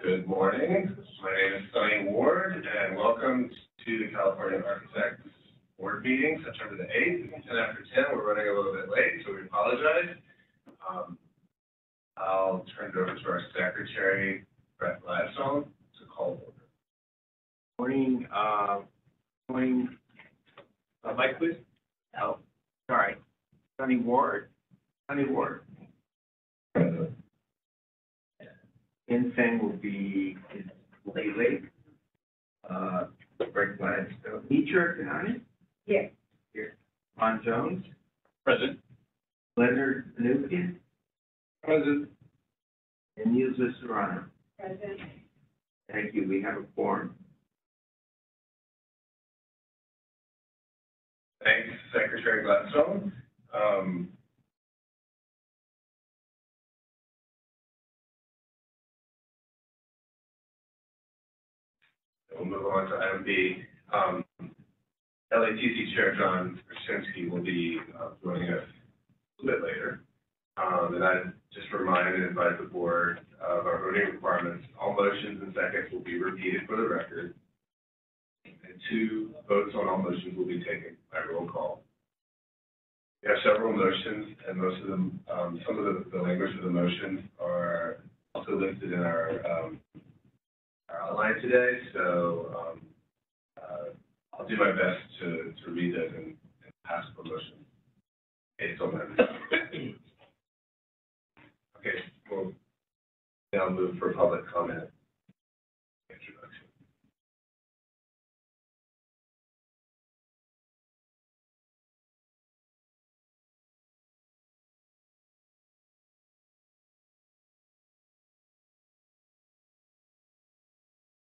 Good morning. My name is Sonny Ward, and welcome to the California Architects Board meeting, September the 8th. It's 10 after 10. We're running a little bit late, so we apologize. I'll turn it over to our secretary, Brett Gladstone, to call order. Morning, Mike, please. Oh, sorry. Sonny Ward. Insane will be Lele. Brett Gladstone. Teacher, Kanani? Yes. Here. Ron Jones. Present. Leonard Panukian. Present. And Yusuf Serrano. Present. Thank you. We have a quorum. Thanks, Secretary Gladstone. We'll move on to item B. LATC Chair John Krasinski will be joining us a little bit later. And I just remind and invite the board of our voting requirements. All motions and seconds will be repeated for the record. And 2 votes on all motions will be taken by roll call. We have several motions, and most of them, some of the language of the motions are also listed in our outline today. So I'll do my best to read it and pass the motion based on that. Okay, we'll now move for public comment. Introduction.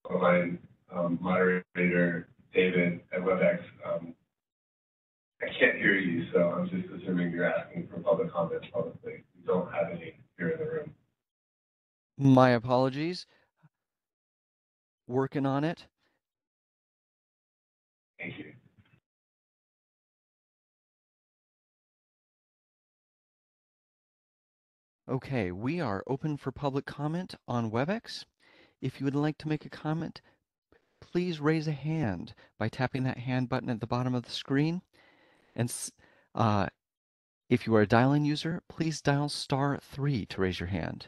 My moderator, David, at WebEx, I can't hear you, so I'm just assuming you're asking for public comments publicly. We don't have any here in the room. My apologies. Working on it. Thank you. Okay, we are open for public comment on WebEx. If you would like to make a comment, please raise a hand by tapping that hand button at the bottom of the screen. And if you are a dial-in user, please dial *3 to raise your hand.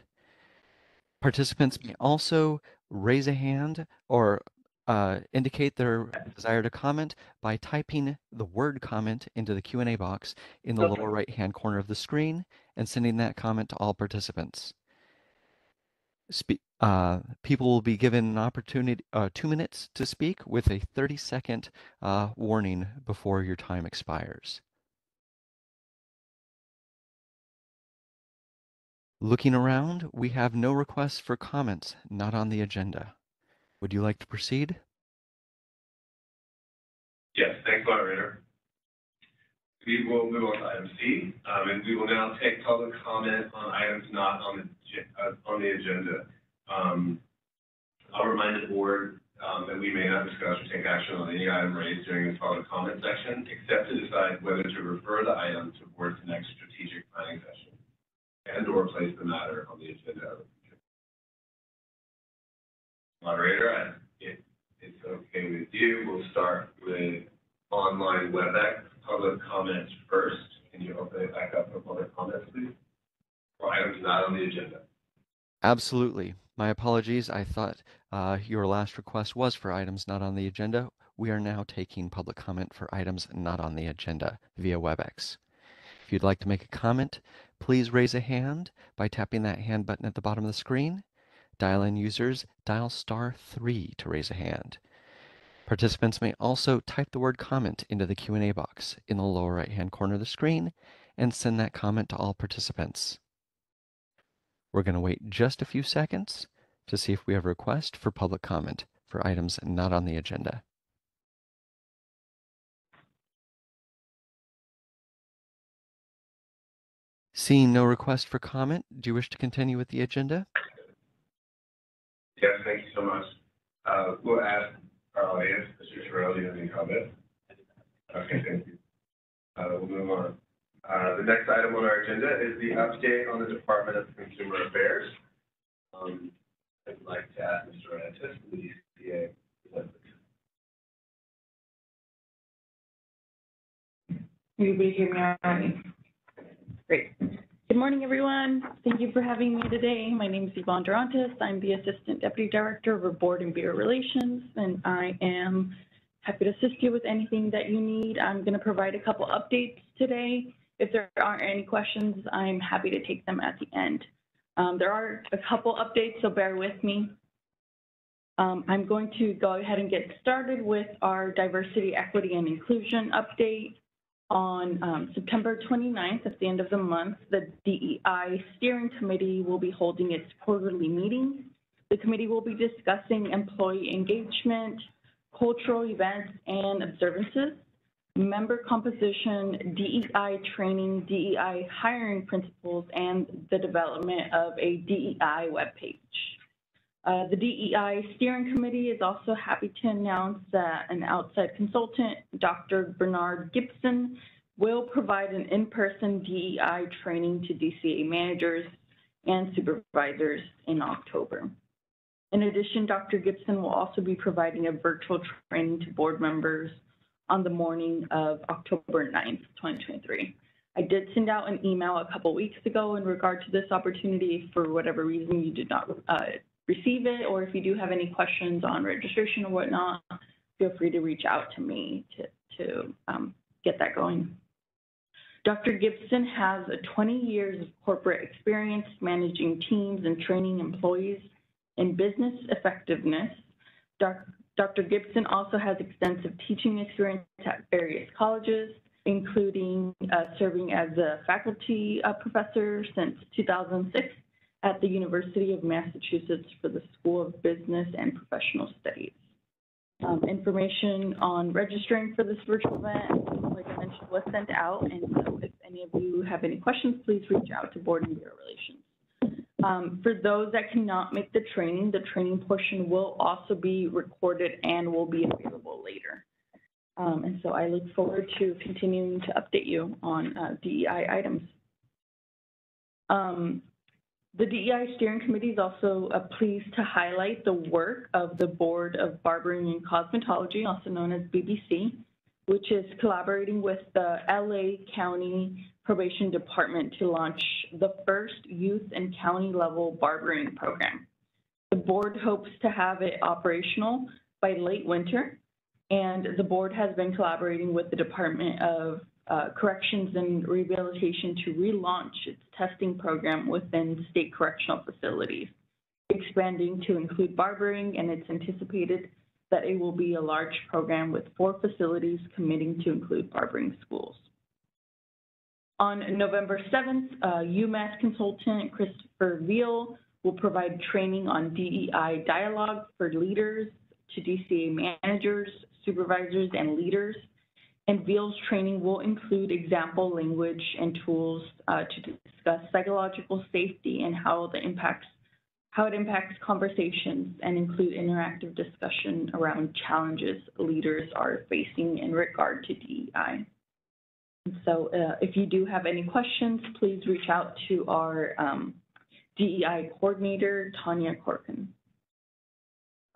Participants may also raise a hand or indicate their desire to comment by typing the word comment into the Q&A box in the lower right-hand corner of the screen and sending that comment to all participants. People will be given an opportunity, 2 minutes to speak with a 30-second warning before your time expires. Looking around, we have no requests for comments not on the agenda. Would you like to proceed? Yes, thanks, moderator. We will move on to item C, and we will now take public comment on items not on the agenda. I'll remind the board that we may not discuss or take action on any item raised during this public comment section, except to decide whether to refer the item to the board's next strategic planning session and/or place the matter on the agenda. Moderator, if it's okay with you, we'll start with online WebEx public comments first. Can you open it back up for public comments, please? For items not on the agenda. Absolutely. My apologies. I thought your last request was for items not on the agenda. We are now taking public comment for items not on the agenda via WebEx. If you'd like to make a comment, please raise a hand by tapping that hand button at the bottom of the screen. Dial-in users, dial *3 to raise a hand. Participants may also type the word comment into the Q&A box in the lower right-hand corner of the screen and send that comment to all participants. We're going to wait just a few seconds to see if we have a request for public comment for items not on the agenda. Seeing no request for comment, do you wish to continue with the agenda? Yes, thank you so much. We'll ask our audience, Mr. Terrell, do you have any comments? Okay, thank you. We'll move on. The next item on our agenda is the update on the Department of Consumer Affairs. I'd like to ask Mr. Rantis, the DCA representative. Everybody hear me all right? Great. Good morning, everyone. Thank you for having me today. My name is Yvonne Durantis. I'm the Assistant Deputy Director of Board and Bureau Relations, and I am happy to assist you with anything that you need. I'm going to provide a couple updates today. If there aren't any questions, I'm happy to take them at the end. There are a couple updates, so bear with me. I'm going to go ahead and get started with our Diversity, Equity, and Inclusion update. On September 29th, at the end of the month, the DEI Steering Committee will be holding its quarterly meeting. The committee will be discussing employee engagement, cultural events, and observances, member composition, DEI training, DEI hiring principles, and the development of a DEI webpage. The DEI Steering Committee is also happy to announce that an outside consultant, Dr. Bernard Gibson, will provide an in-person DEI training to DCA managers and supervisors in October. In addition, Dr. Gibson will also be providing a virtual training to board members on the morning of October 9th, 2023. I did send out an email a couple weeks ago in regard to this opportunity. If for whatever reason you did not receive it, or if you do have any questions on registration or whatnot, feel free to reach out to me to get that going. Dr. Gibson has 20 years of corporate experience managing teams and training employees in business effectiveness. Dr. Gibson also has extensive teaching experience at various colleges, including serving as a faculty professor since 2006 at the University of Massachusetts for the School of Business and Professional Studies. Information on registering for this virtual event, like I mentioned, was sent out, and so if any of you have any questions, please reach out to Board and Bureau Relations. For those that cannot make the training portion will also be recorded and will be available later. And so I look forward to continuing to update you on DEI items. The DEI Steering Committee is also pleased to highlight the work of the Board of Barbering and Cosmetology, also known as BBC, which is collaborating with the LA County Probation Department to launch the first youth and county level barbering program. The board hopes to have it operational by late winter, and the board has been collaborating with the Department of Corrections and Rehabilitation to relaunch its testing program within state correctional facilities, expanding to include barbering, and it's anticipated that it will be a large program with 4 facilities committing to include barbering schools. On November 7th, UMass consultant Christopher Veal will provide training on DEI dialogue for leaders to DCA managers, supervisors, and leaders. And Veal's training will include example language and tools to discuss psychological safety and how it impacts conversations, and include interactive discussion around challenges leaders are facing in regard to DEI. And so if you do have any questions, please reach out to our DEI coordinator, Tanya Corkin.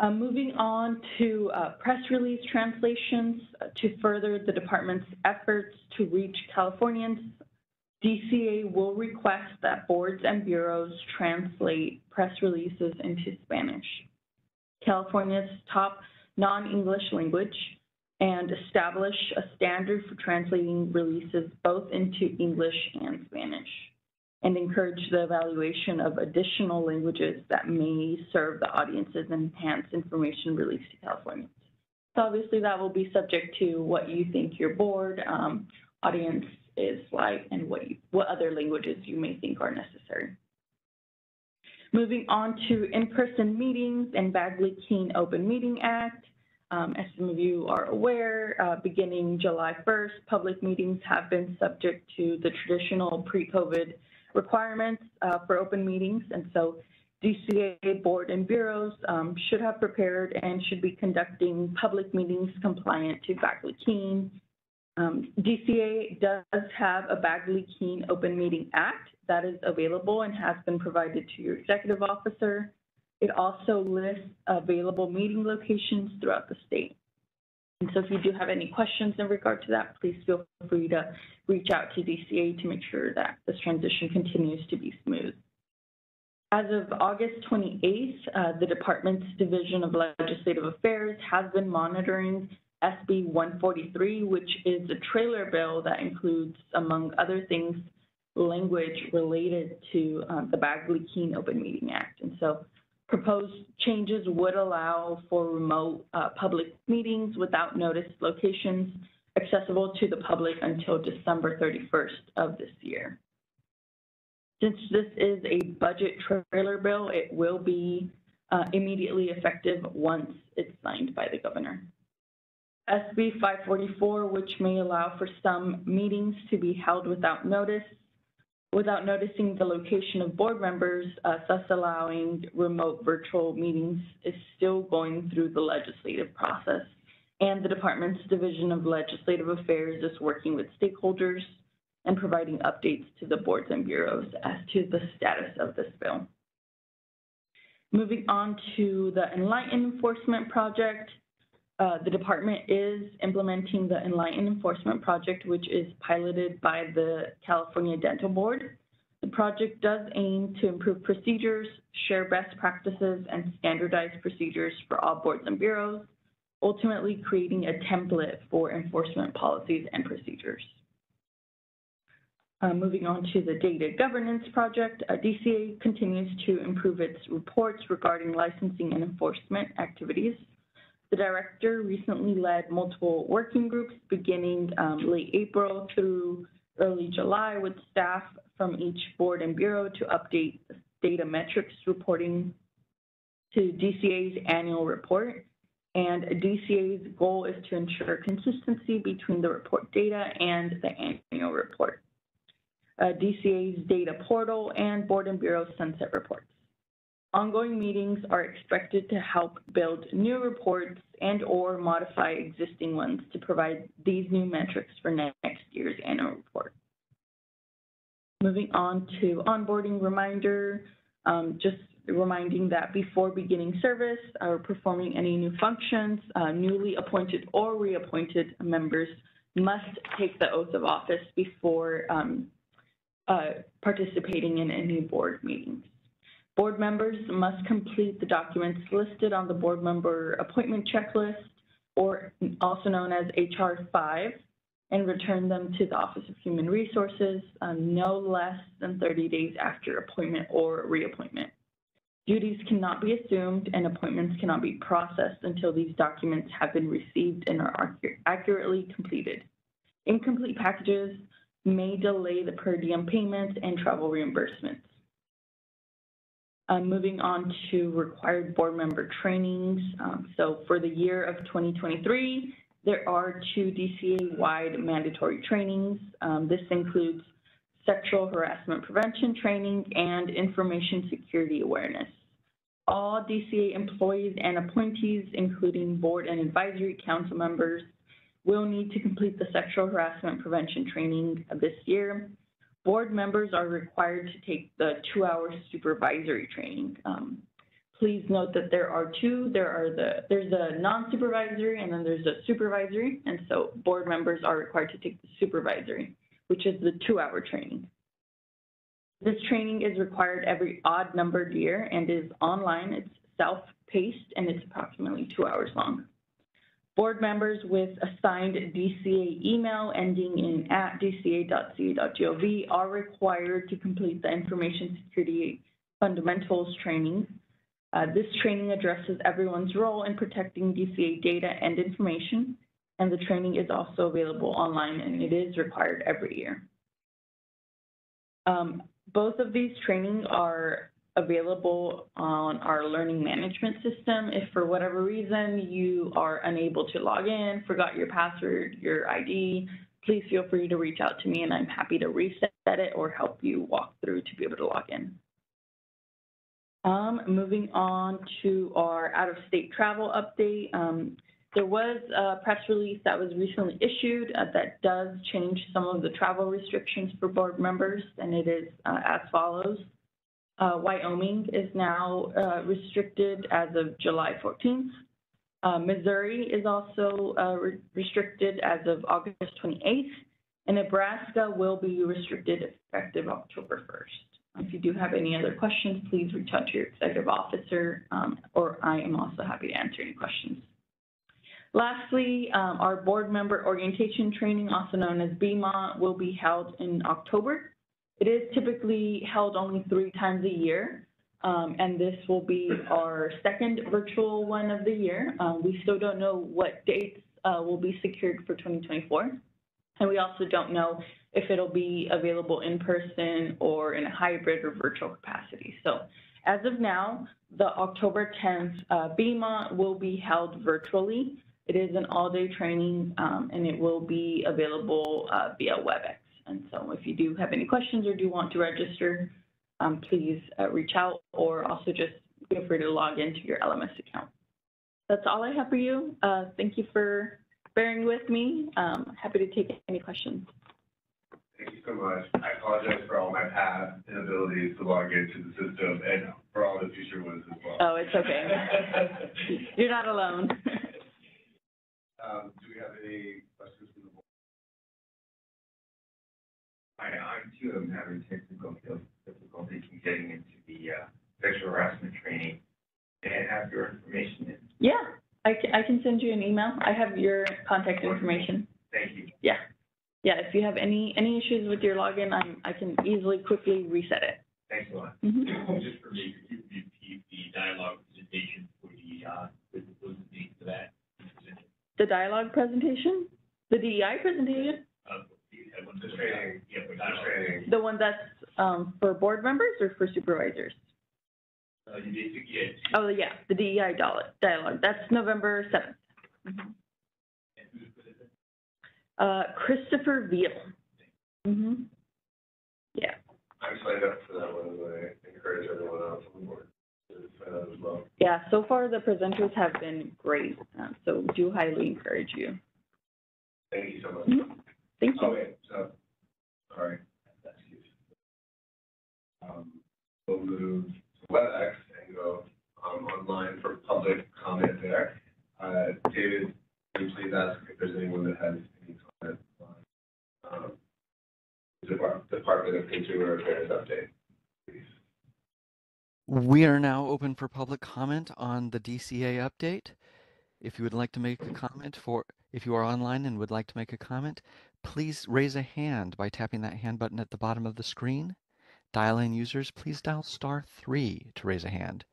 Moving on to press release translations to further the department's efforts to reach Californians, DCA will request that boards and bureaus translate press releases into Spanish, California's top non-English language, and establish a standard for translating releases both into English and Spanish, and encourage the evaluation of additional languages that may serve the audiences and enhance information released to Californians. So obviously that will be subject to what you think your board audience is like, and what other languages you may think are necessary. Moving on to in-person meetings and Bagley-Keene Open Meeting Act. As some of you are aware, beginning July 1st, public meetings have been subject to the traditional pre-COVID requirements for open meetings, and so DCA board and bureaus should have prepared and should be conducting public meetings compliant to Bagley-Keene. DCA does have a Bagley-Keene Open Meeting Act that is available and has been provided to your executive officer. It also lists available meeting locations throughout the state. And so if you do have any questions in regard to that, please feel free to reach out to DCA to make sure that this transition continues to be smooth. As of August 28th, the department's Division of Legislative Affairs has been monitoring SB 143, which is a trailer bill that includes, among other things, language related to the Bagley-Keene Open Meeting Act. And so proposed changes would allow for remote public meetings without notice locations accessible to the public until December 31st of this year. Since this is a budget trailer bill, it will be immediately effective once it's signed by the governor. SB 544, which may allow for some meetings to be held without noticing the location of board members, thus allowing remote virtual meetings, is still going through the legislative process. And the department's Division of Legislative Affairs is working with stakeholders and providing updates to the boards and bureaus as to the status of this bill. Moving on to the Enlighten Enforcement Project. The department is implementing the Enlighten Enforcement Project, which is piloted by the California Dental Board. The project does aim to improve procedures, share best practices, and standardize procedures for all boards and bureaus, ultimately creating a template for enforcement policies and procedures. Moving on to the Data Governance Project, DCA continues to improve its reports regarding licensing and enforcement activities. The director recently led multiple working groups beginning late April through early July with staff from each board and bureau to update data metrics reporting to DCA's annual report. And DCA's goal is to ensure consistency between the report data and the annual report. DCA's data portal and board and bureau sunset reports. Ongoing meetings are expected to help build new reports and or modify existing ones to provide these new metrics for next year's annual report. Moving on to onboarding reminder, just reminding that before beginning service or performing any new functions, newly appointed or reappointed members must take the oath of office before participating in any board meetings. Board members must complete the documents listed on the board member appointment checklist, or also known as HR 5, and return them to the Office of Human Resources no less than 30 days after appointment or reappointment. Duties cannot be assumed and appointments cannot be processed until these documents have been received and are accurately completed. Incomplete packages may delay the per diem payments and travel reimbursements. Moving on to required board member trainings. So for the year of 2023, there are 2 DCA-wide mandatory trainings. This includes sexual harassment prevention training and information security awareness. All DCA employees and appointees, including board and advisory council members, will need to complete the sexual harassment prevention training this year. Board members are required to take the 2-hour supervisory training. Please note that there are 2. There's a non-supervisory and then there's a supervisory. And so board members are required to take the supervisory, which is the 2-hour training. This training is required every odd numbered year and is online. It's self-paced and it's approximately 2 hours long. Board members with assigned DCA email ending in @dca.ca.gov are required to complete the Information Security Fundamentals training. This training addresses everyone's role in protecting DCA data and information, and the training is also available online and it is required every year. Both of these trainings are available on our learning management system. If for whatever reason you are unable to log in, forgot your password, your ID, please feel free to reach out to me and I'm happy to reset it or help you walk through to be able to log in. Moving on to our out-of-state travel update. There was a press release that was recently issued that does change some of the travel restrictions for board members, and it is as follows. Wyoming is now restricted as of July 14th. Missouri is also restricted as of August 28th, and Nebraska will be restricted effective October 1st. If you do have any other questions, please reach out to your executive officer, or I am also happy to answer any questions. Lastly, our board member orientation training, also known as BMA, will be held in October. It is typically held only 3 times a year, and this will be our second virtual one of the year. We still don't know what dates will be secured for 2024, and we also don't know if it'll be available in person or in a hybrid or virtual capacity. So as of now, the October 10th BMA will be held virtually. It is an all-day training, and it will be available via WebEx. And so if you do have any questions or do want to register, please reach out, or also just feel free to log into your LMS account. That's all I have for you. Thank you for bearing with me. Happy to take any questions. Thank you so much. I apologize for all my past inabilities to log into the system and for all the future ones as well. Oh, it's okay. You're not alone. Do we have any questions from the board? I too am having technical difficulties in getting into the sexual harassment training. May I have your information in? Yeah, I can send you an email. I have your contact information. Thank you. Yeah. Yeah, if you have any issues with your login, I can easily quickly reset it. Thanks a lot. Just for me, could you repeat the dialogue presentation for the date for that? The dialogue presentation? The DEI presentation? The training. Yeah, for The dialogue. training. The one that's for board members or for supervisors? You basically get. Oh, yeah, the DEI dialogue. That's November 7th. And who's president? Christopher Veal. Yeah. I'm signed up for that one, and I encourage everyone else on the board to sign up as well. Yeah, so far the presenters have been great, so do highly encourage you. Thank you so much. Thank you. Oh, wait, so, sorry. Excuse me. We'll move to WebEx and go online for public comment there. David, can you please ask if there's anyone that has any comment on the Department of Consumer Affairs update, please? We are now open for public comment on the DCA update. If you would like to make a comment, if you are online and would like to make a comment, please raise a hand by tapping that hand button at the bottom of the screen. Dial-in users, please dial *3 to raise a hand.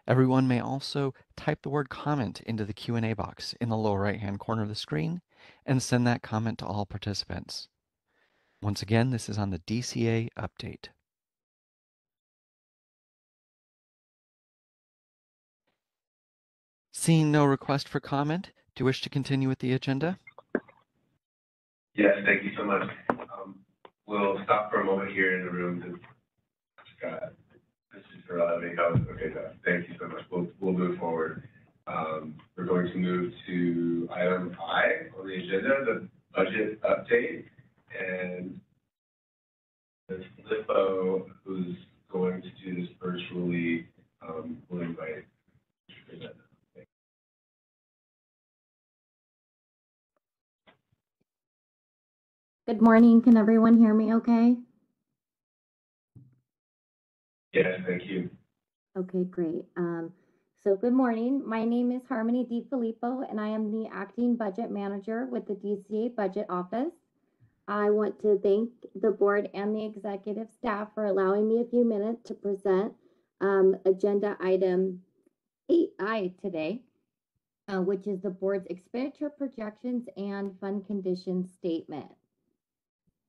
Everyone may also type the word comment into the Q&A box in the lower right-hand corner of the screen and send that comment to all participants. Once again, this is on the DCA update. Seeing no request for comment, do you wish to continue with the agenda? Yes, thank you so much. We'll stop for a moment here in the room to this is for having help. Okay, thank you so much. We'll move forward. We're going to move to item I on the agenda, the budget update, and Ms. Lippo, who's going to do this virtually, will invite you to present. Good morning. Can everyone hear me okay? Yes, thank you. Okay, great. So good morning. My name is Harmony DiFilippo, and I am the acting budget manager with the DCA Budget Office. I want to thank the board and the executive staff for allowing me a few minutes to present agenda item 8I today, which is the board's expenditure projections and fund condition statement.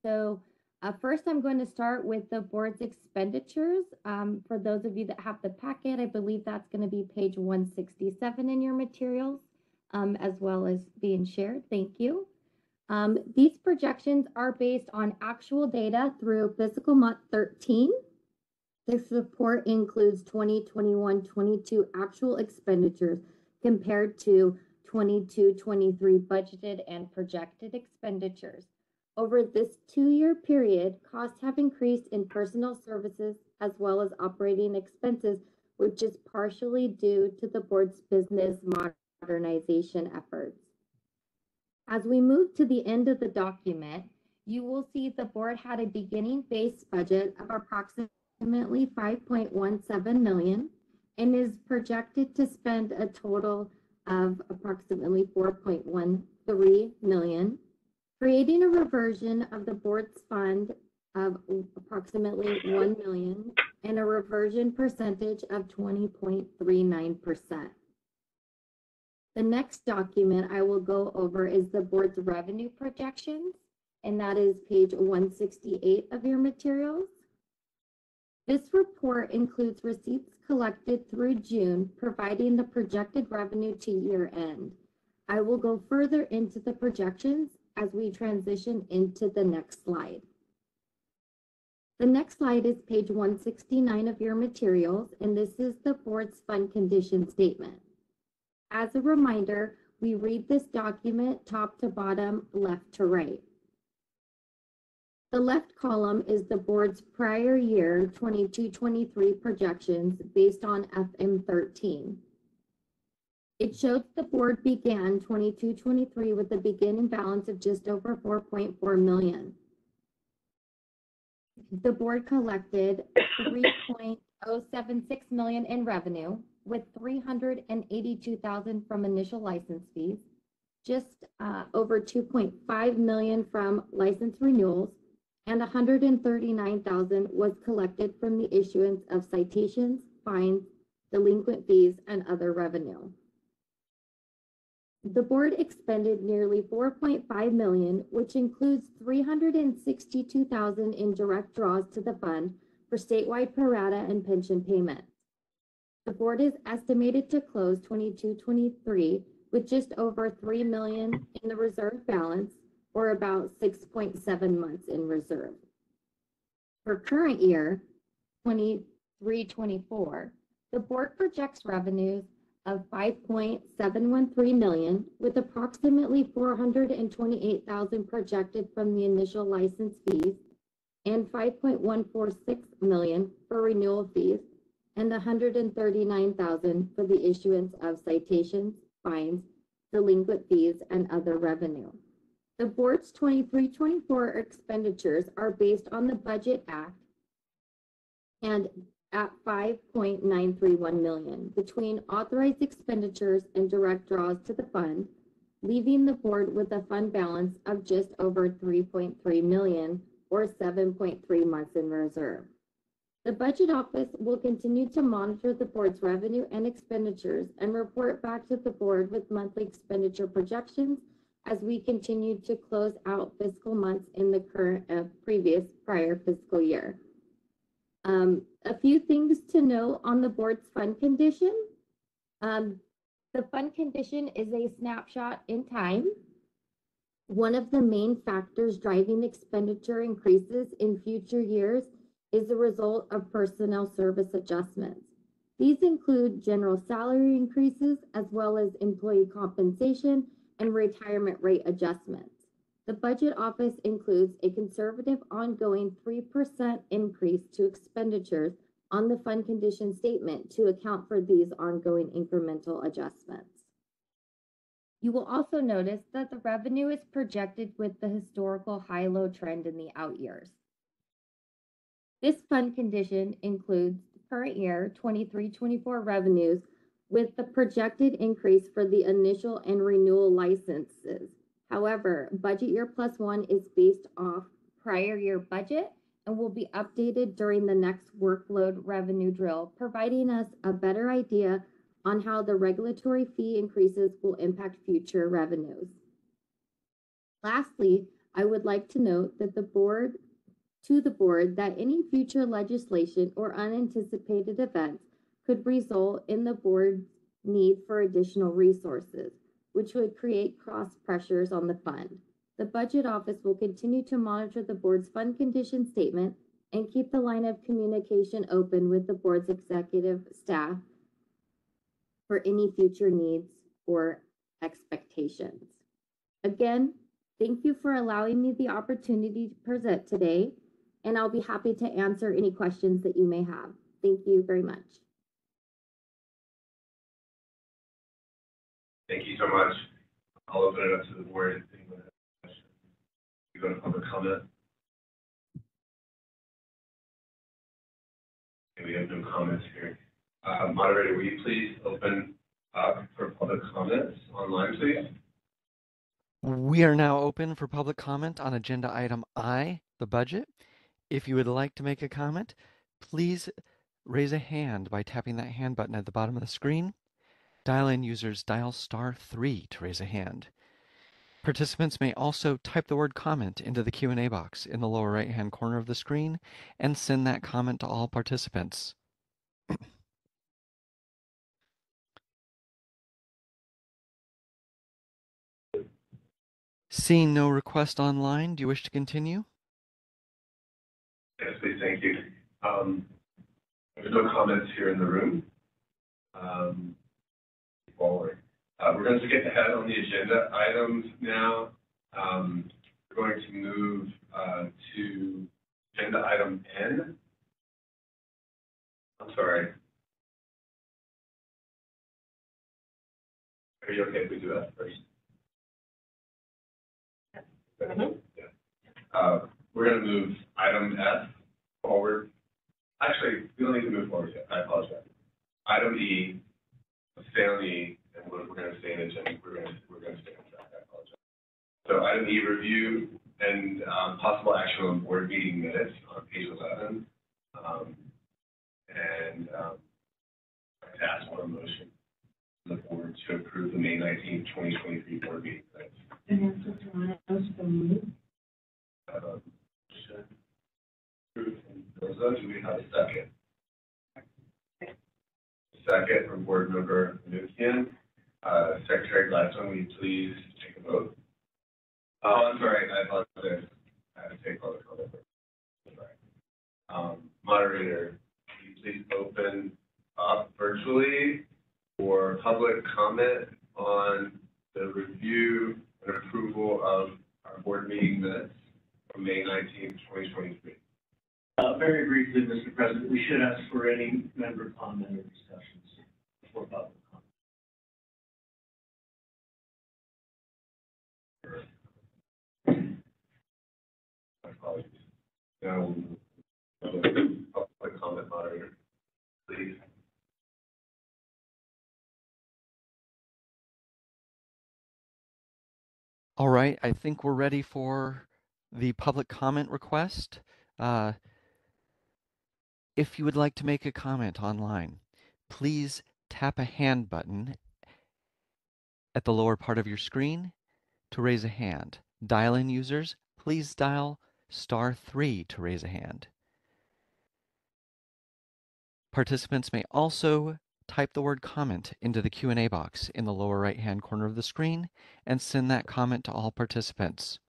So first, I'm going to start with the board's expenditures. For those of you that have the packet, I believe that's going to be page 167 in your materials, as well as being shared. Thank you. These projections are based on actual data through fiscal month 13. This report includes 2021-22 actual expenditures compared to 22-23 budgeted and projected expenditures. Over this 2-year period, costs have increased in personnel services, as well as operating expenses, which is partially due to the board's business modernization efforts. As we move to the end of the document, you will see the board had a beginning base budget of approximately $5.17 million and is projected to spend a total of approximately $4.13 million, creating a reversion of the board's fund of approximately $1 million and a reversion percentage of 20.39%. The next document I will go over is the board's revenue projections, and that is page 168 of your materials. This report includes receipts collected through June, providing the projected revenue to year end. I will go further into the projections as we transition into the next slide. The next slide is page 169 of your materials, and this is the board's fund condition statement. As a reminder, we read this document top to bottom, left to right. The left column is the board's prior year 22-23 projections based on FM13. It shows the board began 22-23 with a beginning balance of just over $4.4 million. The board collected $3.076 million in revenue, with $382,000 from initial license fees, just over $2.5 million from license renewals, and $139,000 was collected from the issuance of citations, fines, delinquent fees, and other revenue. The board expended nearly $4.5 million, which includes $362,000 in direct draws to the fund for statewide pro rata and pension payments. The board is estimated to close 22-23 with just over $3 million in the reserve balance, or about 6.7 months in reserve. For current year, 23-24, the board projects revenues of $5.713 million, with approximately $428,000 projected from the initial license fees and $5.146 million for renewal fees and $139,000 for the issuance of citations, fines, delinquent fees, and other revenue. The board's 23-24 expenditures are based on the Budget Act and at $5.931 million between authorized expenditures and direct draws to the fund, leaving the board with a fund balance of just over $3.3 million or 7.3 months in reserve. The Budget Office will continue to monitor the board's revenue and expenditures and report back to the board with monthly expenditure projections as we continue to close out fiscal months in the prior fiscal year. A few things to note on the board's fund condition. The fund condition is a snapshot in time. One of the main factors driving expenditure increases in future years is the result of personnel service adjustments. These include general salary increases as well as employee compensation and retirement rate adjustments. The Budget Office includes a conservative ongoing 3% increase to expenditures on the fund condition statement to account for these ongoing incremental adjustments. You will also notice that the revenue is projected with the historical high-low trend in the out years. This fund condition includes current year 23-24 revenues with the projected increase for the initial and renewal licenses. However, budget year +1 is based off prior year budget and will be updated during the next workload revenue drill, providing us a better idea on how the regulatory fee increases will impact future revenues. Lastly, I would like to note that the board that any future legislation or unanticipated events could result in the board's need for additional resources, which would create cross pressures on the fund. The Budget Office will continue to monitor the board's fund condition statement and keep the line of communication open with the board's executive staff for any future needs or expectations. Again, thank you for allowing me the opportunity to present today. and I'll be happy to answer any questions that you may have. Thank you very much. Thank you so much. I'll open it up to the board. If anyone has questions, we go to public comment. Okay, we have no comments here. Moderator, will you please open up for public comments online, please? We are now open for public comment on agenda item I, the budget. If you would like to make a comment, please raise a hand by tapping that hand button at the bottom of the screen. Dial-in users dial *3 to raise a hand. Participants may also type the word comment into the Q&A box in the lower right-hand corner of the screen and send that comment to all participants. Seeing no request online, do you wish to continue? Yes, please, thank you. There's no comments here in the room. Forward. We're going to skip ahead on the agenda items now. We're going to move to agenda item N. I'm sorry. Are you okay if we do that first? Yeah. We're going to move item F forward. Actually, we don't need to move forward yet. I apologize. Item E, stay on E, and we're going to stay in agenda. We're going to stay on track. I apologize. So item E, review and possible action on board meeting minutes on page 11. I'd ask for a motion from the board to approve the May 19th, 2023 board meeting minutes. Vanessa Serrano, so moved. Do we have a second? Second from board member Nukian. Secretary Gladstone, will you please take a vote? Oh, I'm sorry, I apologize. I have to take public comment. Sorry. Moderator, will you please open up virtually for public comment on the review and approval of our board meeting minutes from May 19th, 2023. Very briefly, Mr. President, we should ask for any member comment or discussions before public comment. My apologies. Now, public comment, moderator, please. All right, I think we're ready for the public comment request. If you would like to make a comment online, please tap a hand button at the lower part of your screen to raise a hand. Dial-in users, please dial *3 to raise a hand. Participants may also type the word comment into the Q&A box in the lower right-hand corner of the screen and send that comment to all participants.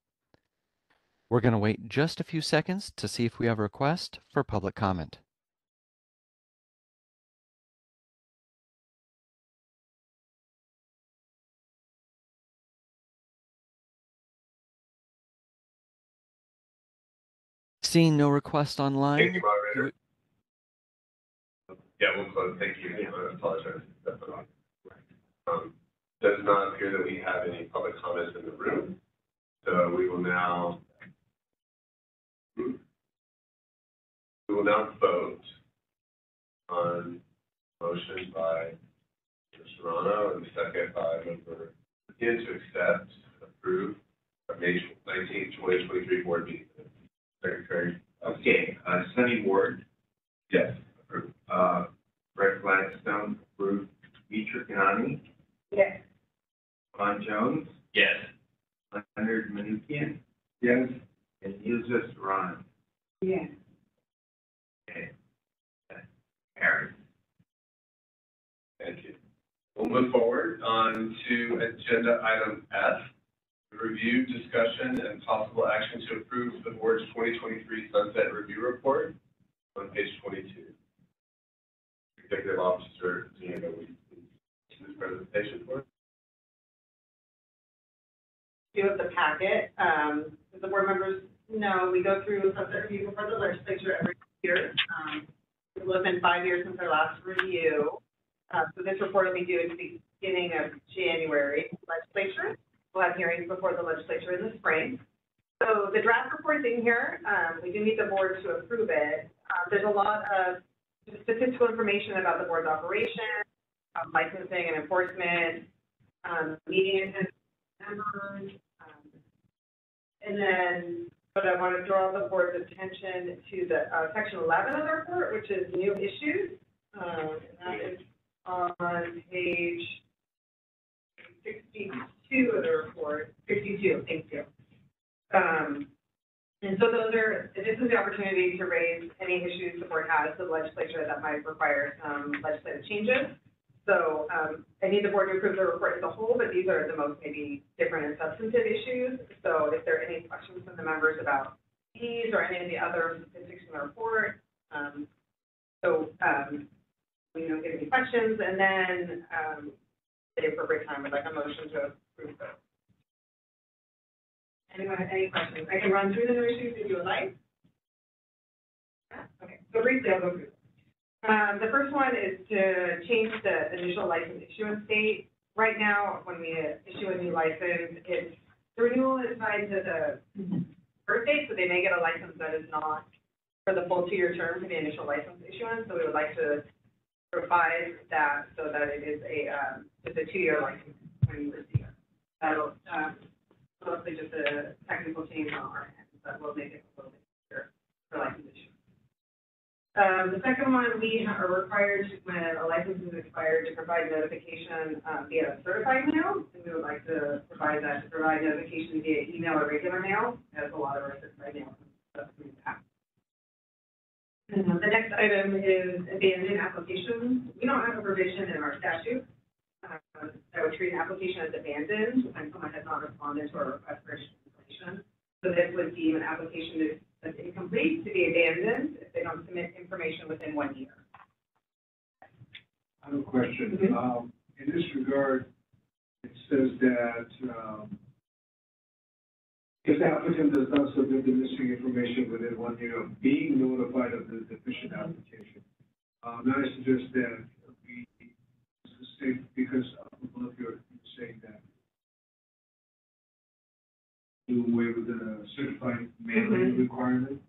We're going to wait just a few seconds to see if we have a request for public comment. Seeing no request online. Thank you, moderator. Yeah, we'll close. Thank you. I apologize. Does not appear that we have any public comments in the room. So we will now vote on motion by Mr. Serrano and second by member Nukian to accept, approve our May 19th, 2023 board meeting. Secretary. Okay, Sunny Ward. Yes. Approved. Brett Gladstone, approved. Mitra Kanani. Yes. Ron Jones. Yes. Leonard Manukian. Yes. And Yusuf Ron. Yes. Okay. Harry. Thank you. We'll move forward on to agenda item F, review, discussion, and possible action to approve the board's 2023 Sunset Review Report on page 22. Executive Officer Diego, will you please do this presentation for us? You have the packet. As the board members know, we go through subset review before the legislature every year. It will have been 5 years since our last review. So this report will be due at the beginning of January. Legislature will have hearings before the legislature in the spring. So the draft report's in here. We do need the board to approve it. There's a lot of statistical information about the board's operation, licensing and enforcement, meeting attendance members, and then, but I want to draw the board's attention to the section 11 of the report, which is new issues. And that is on page 62 of the report. 62, thank you. And so this is the opportunity to raise any issues the board has with the legislature that might require some legislative changes. So I need the board to approve the report as a whole, but these are the most maybe different and substantive issues. So if there are any questions from the members about these or any of the other statistics in the report, we don't get any questions, and then the appropriate time would like a motion to approve those. Anyone have any questions? I can run through the new issues if you would like. Yeah? Okay, so briefly I'll go through them. The first one is to change the initial license issuance date. Right now, when we issue a new license, the renewal is tied to the birth date, so they may get a license that is not for the full 2-year term for the initial license issuance. So we would like to revise that so that it is just a 2-year license when you receive it. That'll mostly just a technical change on our end that will make it a little bit easier for license issuance. The second one, we are required to, when a license is expired, to provide notification via certified mail, and we would like to provide that to provide notification via email or regular mail, as a lot of our certified mail stuff comes back. The next item is abandoned applications. We don't have a provision in our statute that would treat an application as abandoned when someone has not responded to our request for additional information. So this would deem an application as incomplete to be abandoned if they don't submit information within 1 year. I have a question. In this regard, it says that if the applicant does not submit the missing information within 1 year of being notified of the deficient application, then I suggest that we say, because above you're saying that do away with the certified mailing requirement,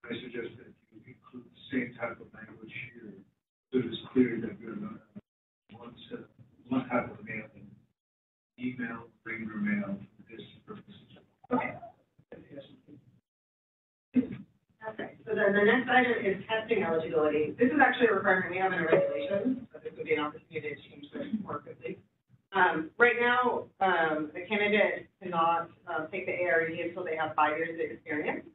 I suggest that you include the same type of language here, so it is clear that we're not one type of mailing, email, regular mail for this purpose. Okay. Okay. So then the next item is testing eligibility. This is actually a requirement we have in our regulations, but this would be an opportunity to change this more quickly. Right now, the candidate cannot take the ARE until they have 5 years of experience.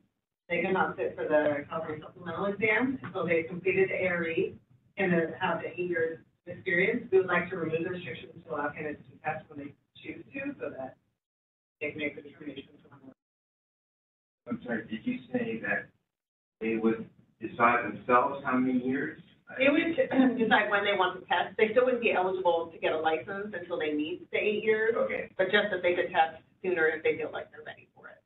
They cannot sit for the California Supplemental Exam until they've completed the ARE and then have the 8 years of experience. We would like to remove the restrictions to allow candidates to test when they choose to, so that they can make the determination. I'm sorry, did you say that they would decide themselves how many years? They would decide when they want to test. They still wouldn't be eligible to get a license until they meet the 8 years. Okay. But just that they could test sooner if they feel like they're ready for it.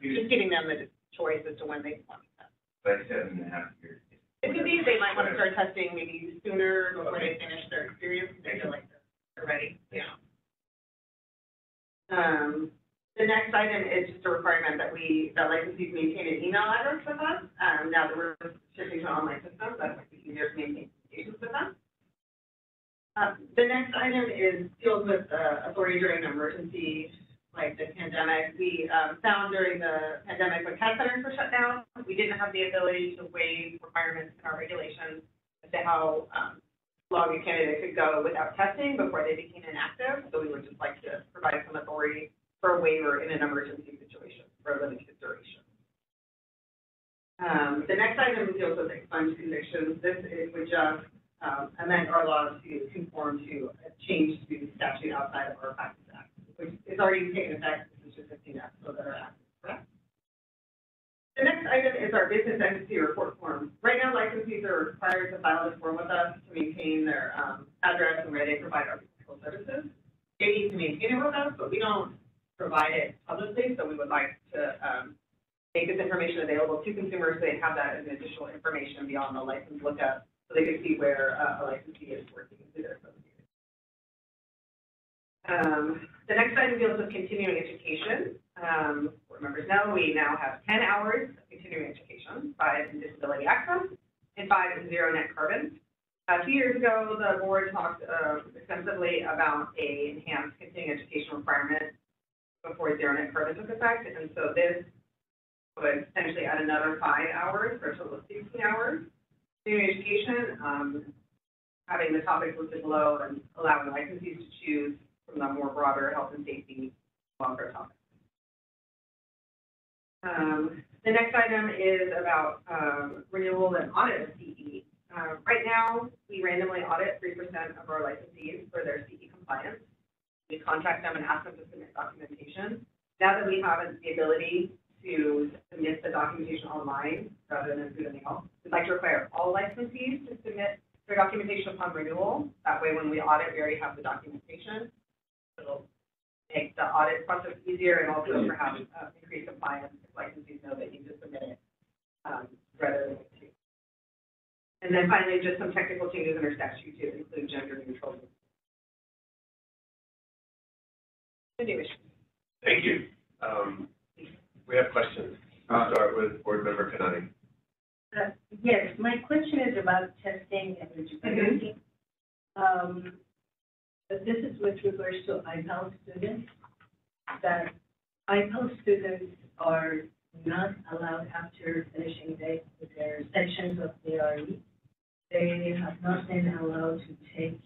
Just giving them the choice as to when they want to test. Like 7.5 years. It could be they might want to start testing maybe sooner before they finish their experience because they feel like they're ready. Yeah. The next item is just a requirement that licensees maintain an email address with us. Now that we're shifting to an online system, that's like easier to maintain communications with them. The next item deals with authority during an emergency like the pandemic. We found during the pandemic when test centers were shut down, we didn't have the ability to waive requirements in our regulations as to how long a candidate could go without testing before they became inactive. So we would just like to provide some authority for a waiver in an emergency situation for a limited duration. The next item deals with expunged convictions. This would just amend our law to conform to a change to statute outside of our Practice Act, which is already taken effect. This is just 15 acts, so that are active, correct? The next item is our business entity report form. Right now, licensees are required to file this form with us to maintain their address and where they provide our physical services. They need to maintain it with us, but we don't provide it publicly, so we would like to make this information available to consumers so they have that as additional information beyond the license lookup, so they can see where a licensee is working through their association. The next item deals with continuing education. Board members know we now have 10 hours of continuing education, 5 in disability access, and 5 in zero net carbon. 2 years ago, the board talked extensively about a enhanced continuing education requirement before zero net carbon took effect, and so this would essentially add another 5 hours for a total of 16 hours. Continuing education, having the topics listed below and allowing licensees to choose from the more broader health and safety welfare topics. The next item is about renewal and audit of CE. Right now, we randomly audit 3% of our licensees for their CE compliance. We contact them and ask them to submit documentation. Now that we have the ability to submit the documentation online rather than through the mail, we'd like to require all licensees to submit their documentation upon renewal. That way, when we audit, we already have the documentation. It'll make the audit process easier and also perhaps increase compliance if licensees know they need to submit it rather than wait to. And then finally, just some technical changes in our statute to include gender neutral. Thank you. We have questions. We'll start with Board Member Kanani. Yes, my question is about testing and eligibility. This is with regards to IPAL students, that IPAL students are not allowed after finishing their sections of ARE. They have not been allowed to take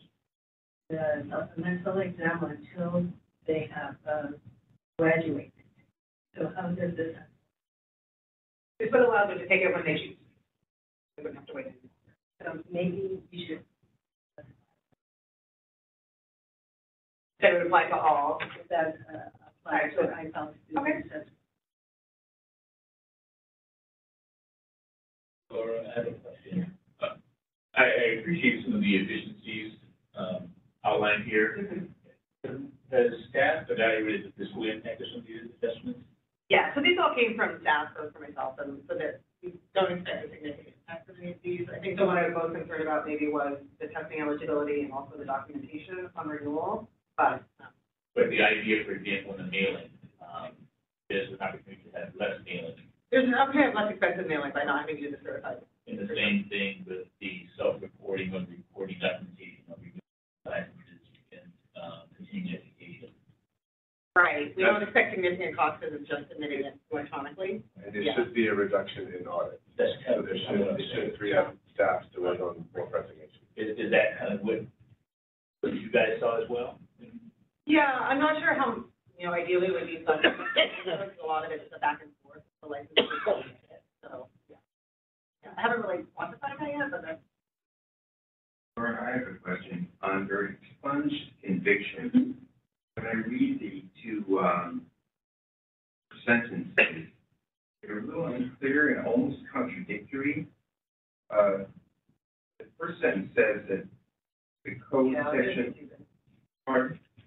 the supplemental exam until they have graduated. So how does this happen? This would allow them to take it when they choose. They wouldn't have to wait. So maybe you should. That would apply to all. That applies to IPAL students. Okay. Laura, I have a question. I appreciate some of the efficiencies outlined here. Has staff evaluated the fiscal impact of some of these assessments? Yeah, so these all came from staff, so from myself, and so that we don't expect a significant impact of any of these. I think the one I was most concerned about maybe was the testing eligibility and also the documentation upon renewal, but. But the idea, for example, in the mailing, there's an opportunity to have less mailing. There's an opportunity to have less expensive mailing by not having to do the certified. And the same thing with the self-reporting or reporting documentation of licenses and continuing education. Right, we don't expect significant costs because it's just submitting it electronically. And there should be a reduction in audit. That's So there should free up staff to work on more pressing issues. Is that kind of what you guys saw as well? Yeah, I'm not sure how, ideally it would be something. A lot of it is a back and forth, the license. So, yeah. I haven't really quantified that yet, but that's. Laura, I have a question. Under expunged conviction, when I read the two sentences, they're a little unclear and almost contradictory. The first sentence says that the code section.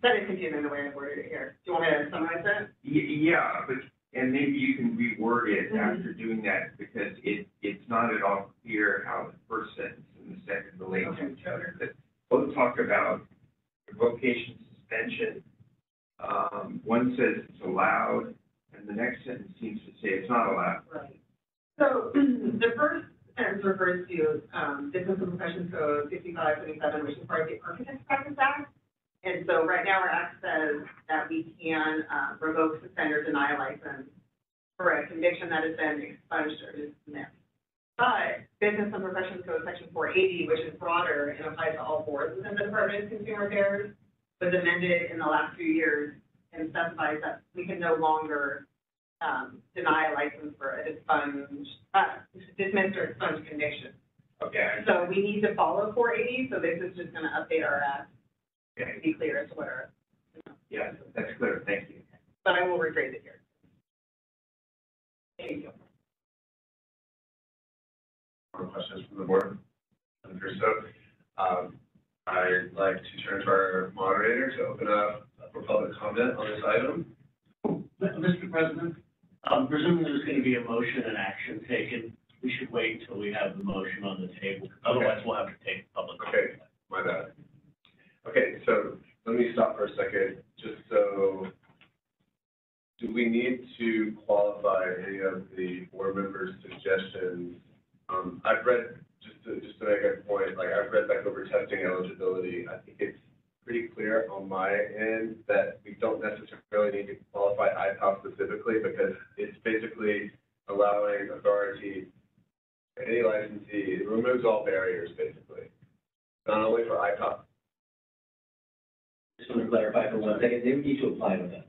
That is confusing the way I worded it here. Do you want me to summarize that? Yeah, and maybe you can reword it after doing that, because it's not at all clear how the first sentence and the second relate to each other. But both talk about revocation suspension. One says it's allowed, and the next sentence seems to say it's not allowed. Right. So the first sentence refers to Business and Professions Code 6577, which is part of the Architects Practice Act. And so right now our act says that we can revoke, suspend, or deny a license for a conviction that has been expunged or dismissed. But Business and Professions Code Section 480, which is broader and applies to all boards within the Department of Consumer Affairs, was amended in the last few years and specifies that we can no longer deny a license for a dismissed or expunged conviction. Okay. So we need to follow 480, so this is just going to update our act. To be clear as to what our. Yeah, that's clear. Thank you. But I will rephrase it here. Thank you. More questions from the board? So, I'd like to turn to our moderator to open up for public comment on this item. Mr. President, Presuming there's gonna be a motion and action taken, we should wait until we have the motion on the table. Otherwise, we'll have to take public comment. Okay, my bad. Okay, so let me stop for a second, just so, do we need to qualify any of the board members' suggestions? I've read, just to make a point, like, I've read back over testing eligibility. I think it's pretty clear on my end that we don't necessarily need to qualify IPAL specifically, because it's basically allowing authority, any licensee, it removes all barriers, basically. Not only for IPAL. Just want to clarify for 1 second, they would need to apply with us.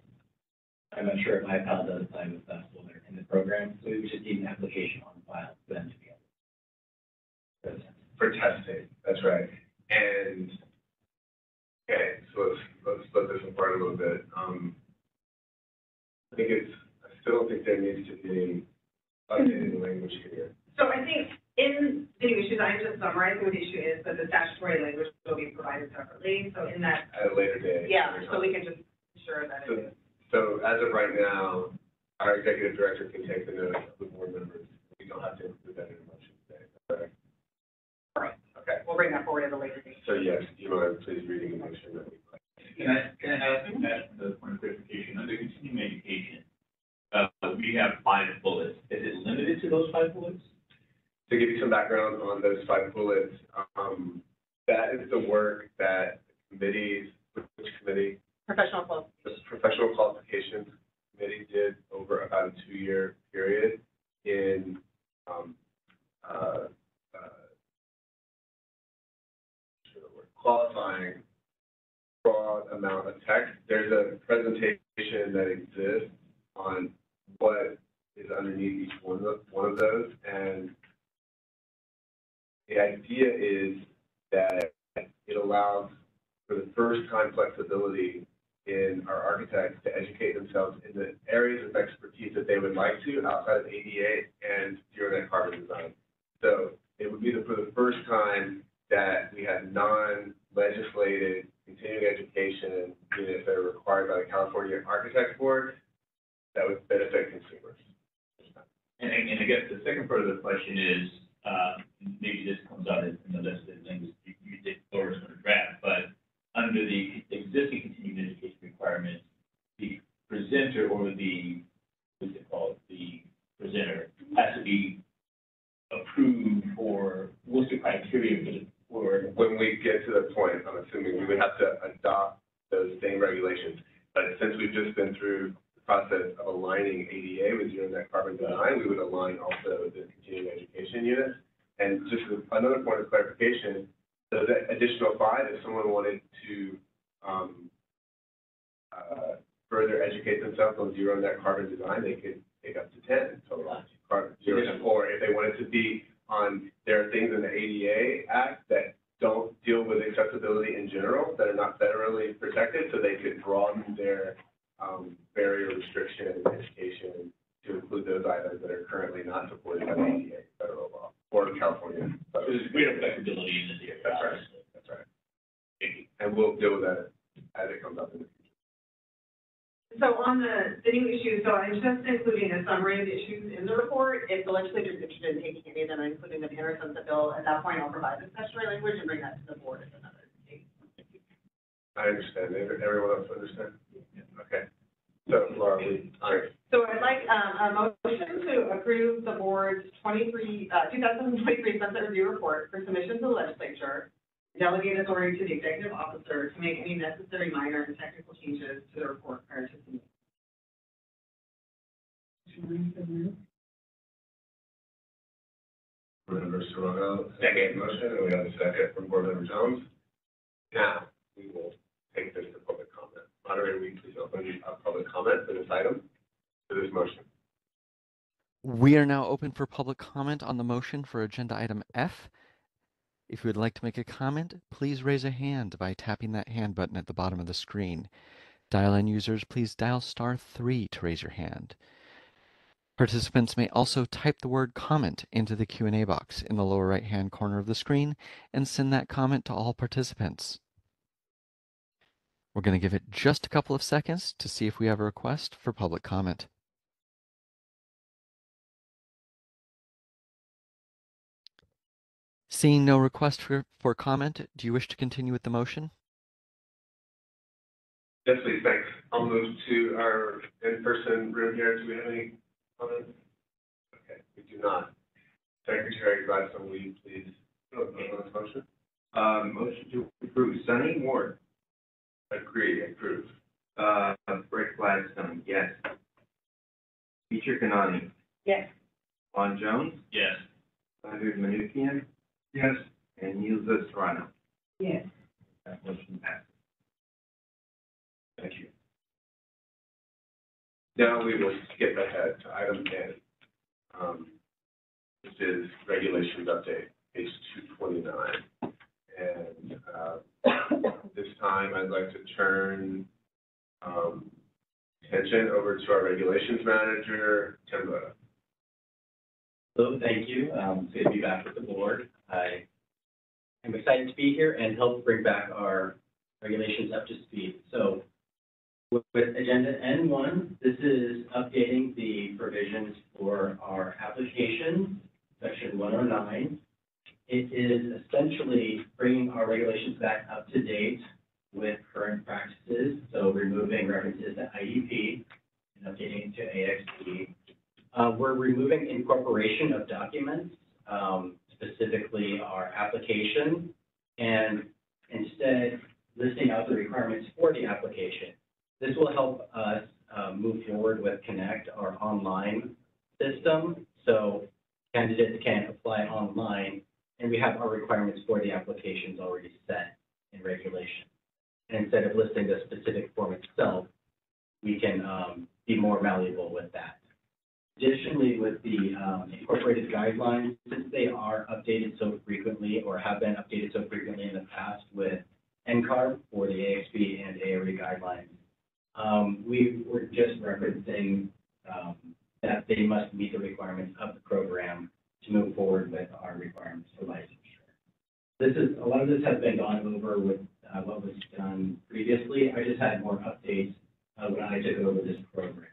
I'm not sure if IPAL does apply with us while they're in the program, so we would just need an application on file for them to be able. For testing, that's right. And, okay, so let's split this apart a little bit. I think I still don't think there needs to be updated language here. So I think in the new issues, I'm just summarizing what the issue is, but the statutory language will be provided separately. So in that. At a later date. Yeah, so we can just ensure that it is. So as of right now, our executive director can take the note of the board members. We don't have to include that in the motion today. Correct? All right. Okay. We'll bring that forward at a later date. So yes, do you mind please reading the motion that we play? Can I ask the point of clarification, under continuing education, we have 5 bullets. Is it limited to those 5 bullets? To give you some background on those 5 bullets, that is the work that committees, which committee? Professional qualifications. The Professional Qualifications Committee did over about a 2-year period in qualifying broad amount of text. There's a presentation that exists on what is underneath each one of those, and the idea is that it allows for the first time flexibility in our architects to educate themselves in the areas of expertise that they would like to outside of ADA and zero net carbon design. So it would be for the first time that we had non-legislated continuing education units that are required by the California Architects Board that would benefit consumers. And I guess the second part of the question is, maybe this comes out in the legislative language you did Laura's going to draft, but under the existing continuing education requirements, the presenter or the, what's it called, the presenter has to be approved for, what's the criteria for when we get to the point, I'm assuming we would have to adopt those same regulations. But since we've just been through the process of aligning ADA with zero net carbon design, we would align also the continuing education units. And just another point of clarification, so that additional 5, if someone wanted to further educate themselves on zero net carbon design, they could take up to 10 total carbon zero net. Or if they wanted to be on, there are things in the ADA Act that don't deal with accessibility in general, that are not federally protected, so they could broaden their barrier restriction education to include those items that are currently not supported by the ADA federal law or California. So there's greater flexibility in this area. That's right. That's right. Thank you. And we'll deal with that as it comes up in the future. So on the new issues, so I'm just including a summary of the issues in the report. If the legislature is interested in taking any of them, including the Banner Sunset Bill, at that point, I'll provide the statutory language and bring that to the board at another date. I understand. Everyone else understand? Yeah. Okay. So, Laura, all right. So I'd like a motion to approve the board's 2023 Sunset Review Report for submission to the legislature, delegate authority to the executive officer to make any necessary minor and technical changes to the report prior to submission. Board Member Serrano, second motion, and we have a second from Board Member Jones. Now, we will take this to public comment. Moderator, will you please open up public comment for this item, for this motion? We are now open for public comment on the motion for agenda item F. If you would like to make a comment, please raise a hand by tapping that hand button at the bottom of the screen. Dial-in users, please dial *3 to raise your hand. Participants may also type the word comment into the Q&A box in the lower right-hand corner of the screen and send that comment to all participants. We're going to give it just a couple of seconds to see if we have a request for public comment. Seeing no request for comment, do you wish to continue with the motion? Yes, please, thanks. I'll move to our in-person room here. Do we have any comments? Okay, we do not. Secretary Gladstone, will you please vote on this motion? Motion to approve, Sunny Ward. Agree, approve. Brett Gladstone, yes. Beecher Kanani, Yes. Juan Jones, Yes. Leonard Mnuchin, Yes. and Yilza Serrano. Yes. That motion passes. Thank you. Now we will skip ahead to item N. This is regulations update, page 229. And this time I'd like to turn attention over to our regulations manager, Tim Boda. Hello, thank you. It's good to be back with the board. I am excited to be here and help bring back our regulations up to speed. So with agenda N1, this is updating the provisions for our application, section 109. It is essentially bringing our regulations back up to date with current practices. So removing references to IEP and updating it to AXP. We're removing incorporation of documents, specifically our application, and instead listing out the requirements for the application. This will help us move forward with Connect, our online system. So candidates can apply online, and we have our requirements for the applications already set in regulation. And instead of listing the specific form itself, we can be more malleable with that. Additionally, with the incorporated guidelines, since they are updated so frequently or have been updated so frequently in the past with NCARB for the AXB and ARE guidelines, we were just referencing that they must meet the requirements of the program to move forward with our requirements for licensure. A lot of this has been gone over with what was done previously. I just had more updates when I took over this program.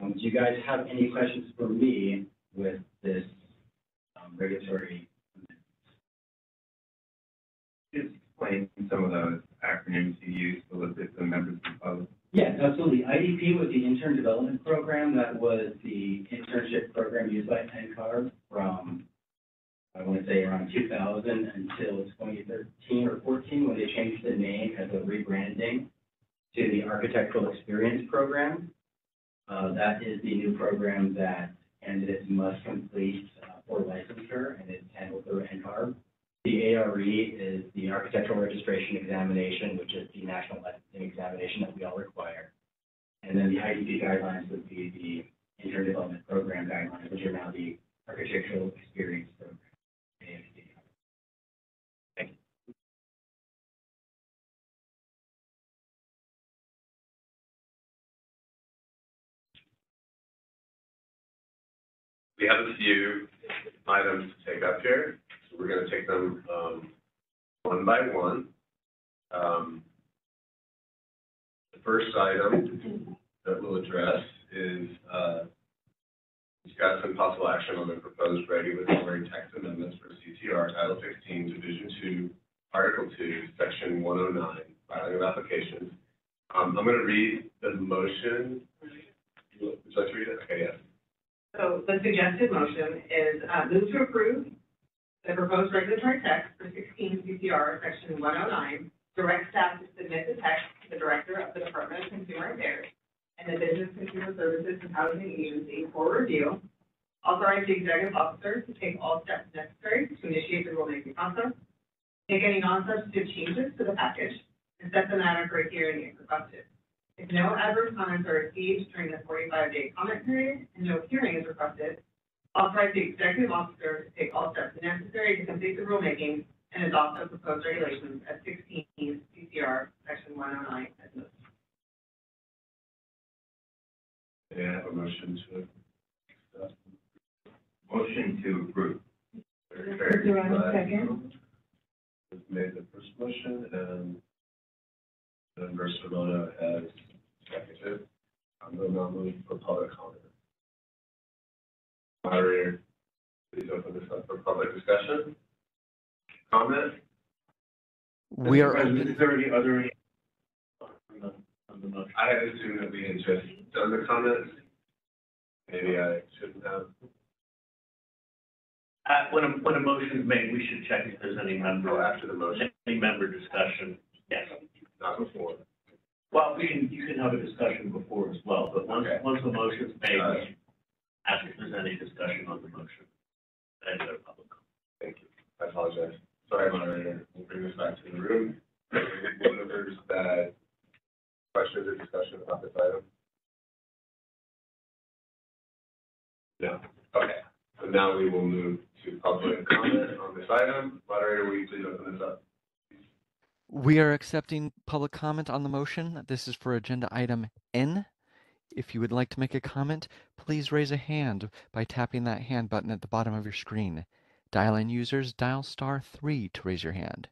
Do you guys have any questions for me with this regulatory? Just explain some of those acronyms you use to look at the members of the public. Yes, absolutely. IDP was the Intern Development Program. That was the internship program used by NCARB from, I want to say, around 2000 until 2013 or 14, when they changed the name as a rebranding to the Architectural Experience Program. That is the new program that candidates must complete for licensure, and it's handled through NCARB. The ARE is the Architectural Registration Examination, which is the national licensing examination that we all require. And then the IDP guidelines would be the Intern Development Program guidelines, which are now the Architectural Experience Program. Thank you. We have a few items to take up here, so we're going to take them one by one. The first item that we'll address is discuss and possible action on the proposed regulatory text amendments for CTR Title 16, Division 2, Article 2, Section 109, filing of applications. I'm going to read the motion. Would you like to read it? Okay, yes. So the suggested motion is move to approve the proposed regulatory text for 16 CCR Section 109, direct staff to submit the text to the Director of the Department of Consumer Affairs and the Business Consumer Services and Housing Agency for review, authorize the executive officer to take all steps necessary to initiate the rulemaking process, make any non-substantive changes to the package, and set the matter for a hearing if requested. If no adverse comments are received during the 45-day comment period and no hearing is requested, authorize the executive officer to take all steps necessary to complete the rulemaking and adopt the proposed regulations at 16 CCR Section 109 as noted. May I have a motion to accept? Motion to approve. Second. Has made the first motion, and Member Serrano has seconded. I'm going to now move for public comment. Moderator, please open this up for public discussion. Comment? We are Is open. there any other, on the motion? I had assumed that we had just done the comments. Maybe I shouldn't have. When a motion is made, we should check if there's any Oh, member, after the motion, any member discussion. Yes. not before. Well, you can have a discussion before as well, but once the motion's made, we should ask if there's any discussion on the motion. Then go to public comment. Thank you. I apologize. Sorry, moderator. We'll bring this back to the room. Board members that questions or discussion about this item? No. Okay. So now we will move to public comment on this item. Moderator, will you please open this up? We are accepting public comment on the motion. This is for agenda item N. If you would like to make a comment, please raise a hand by tapping that hand button at the bottom of your screen. Dial-in users, dial *3 to raise your hand.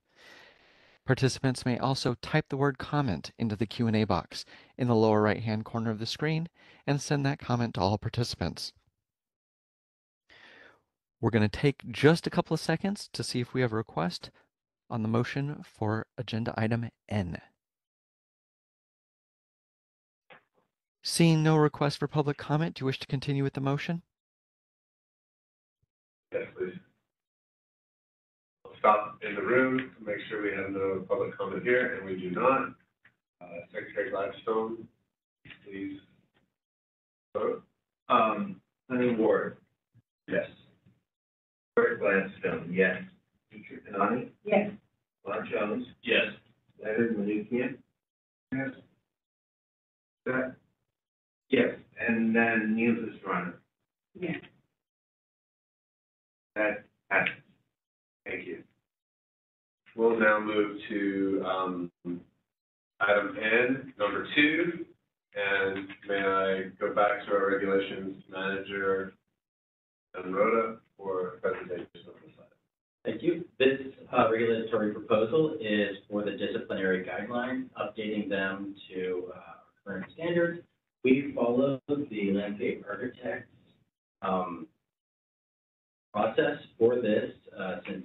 Participants may also type the word comment into the Q&A box in the lower right-hand corner of the screen and send that comment to all participants. We're going to take just a couple of seconds to see if we have a request on the motion for agenda item N. Seeing no request for public comment, do you wish to continue with the motion? Yes, please. I'll stop in the room to make sure we have no public comment here, and we do not. Secretary Gladstone, please vote. Lenny Ward, Yes. Bert Gladstone, yes. Teacher Kanani, Yes. Ron Jones, Yes. Leonard Mnuchin, Yes. that, yes, and then Neil Serrano. Yes. That passes. Thank you. We'll now move to item N, number 2, and may I go back to our regulations manager, and Rhoda, for a presentation of this item. Thank you. This regulatory proposal is for the disciplinary guidelines, updating them to current standards. We followed the landscape architect's process for this since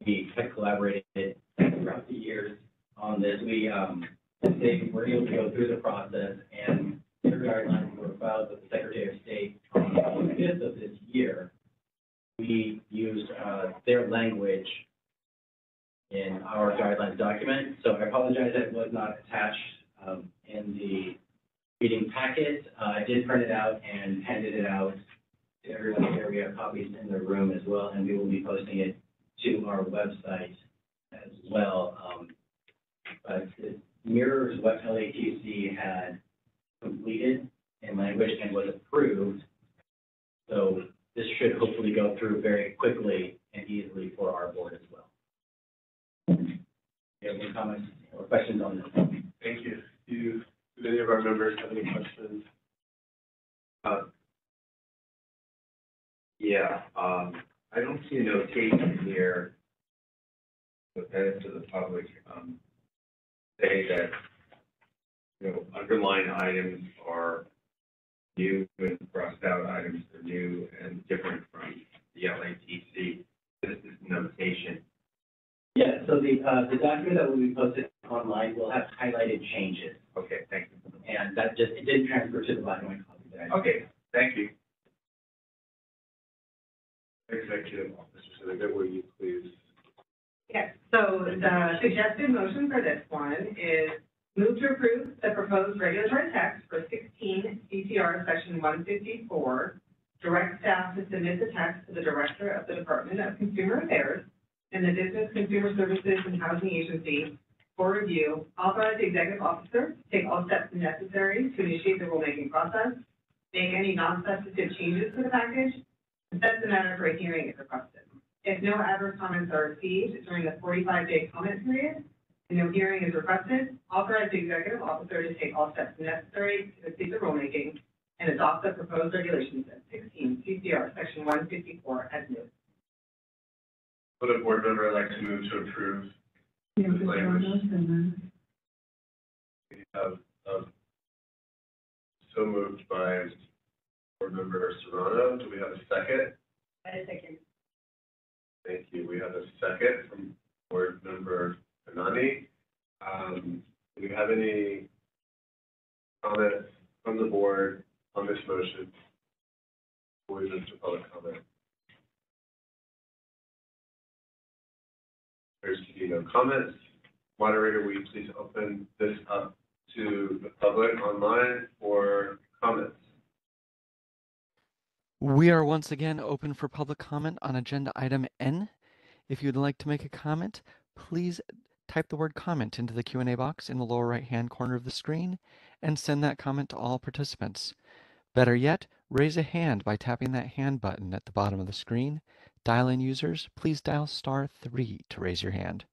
we have collaborated throughout the years on this. They were able to go through the process, and their guidelines were filed with the Secretary of State on the 5th of this year. We used their language in our guidelines document, so I apologize that it was not attached in the reading packet. I did print it out and handed it out to everyone here. We have copies in the room as well, and we will be posting it to our website as well. But it mirrors what LATC had completed in language and was approved. So this should hopefully go through very quickly and easily for our board as well. Do you have any comments or questions on this? Thank you. Do any of our members have any questions? I don't see a notation here, but that is to the public, say that, underlined items are new and crossed out items are new and different from the LATC. This is notation. Yeah, so the document that will be posted online will have highlighted changes. Okay, thank you. And that it didn't transfer to the black and white copy that I Okay, thank you. Executive Officer Senator, will you please? Yes, so the suggested motion for this one is move to approve the proposed regulatory text for 16 CCR Section 154, direct staff to submit the text to the Director of the Department of Consumer Affairs and the Business Consumer Services and Housing Agency for review, authorize the executive officer to take all steps necessary to initiate the rulemaking process, make any non-substantive changes to the package, and set the matter for a hearing if requested. If no adverse comments are received during the 45-day comment period and no hearing is requested, authorize the executive officer to take all steps necessary to complete the rulemaking and adopt the proposed regulations at 16 CCR Section 154 as new. Would a board member like to move to approve this language? We have, so moved by board member Serrano. Do we have a second? I second. Thank you. We have a second from Board Member Kanani. Do we have any comments from the board on this motion? Before we move to public comment. There's to be no comments. Moderator, will you please open this up to the public online for comments? We are once again open for public comment on agenda item N. If you'd like to make a comment, please type the word comment into the Q&A box in the lower right-hand corner of the screen and send that comment to all participants. Better yet, raise a hand by tapping that hand button at the bottom of the screen. Dial-in users, please dial *3 to raise your hand.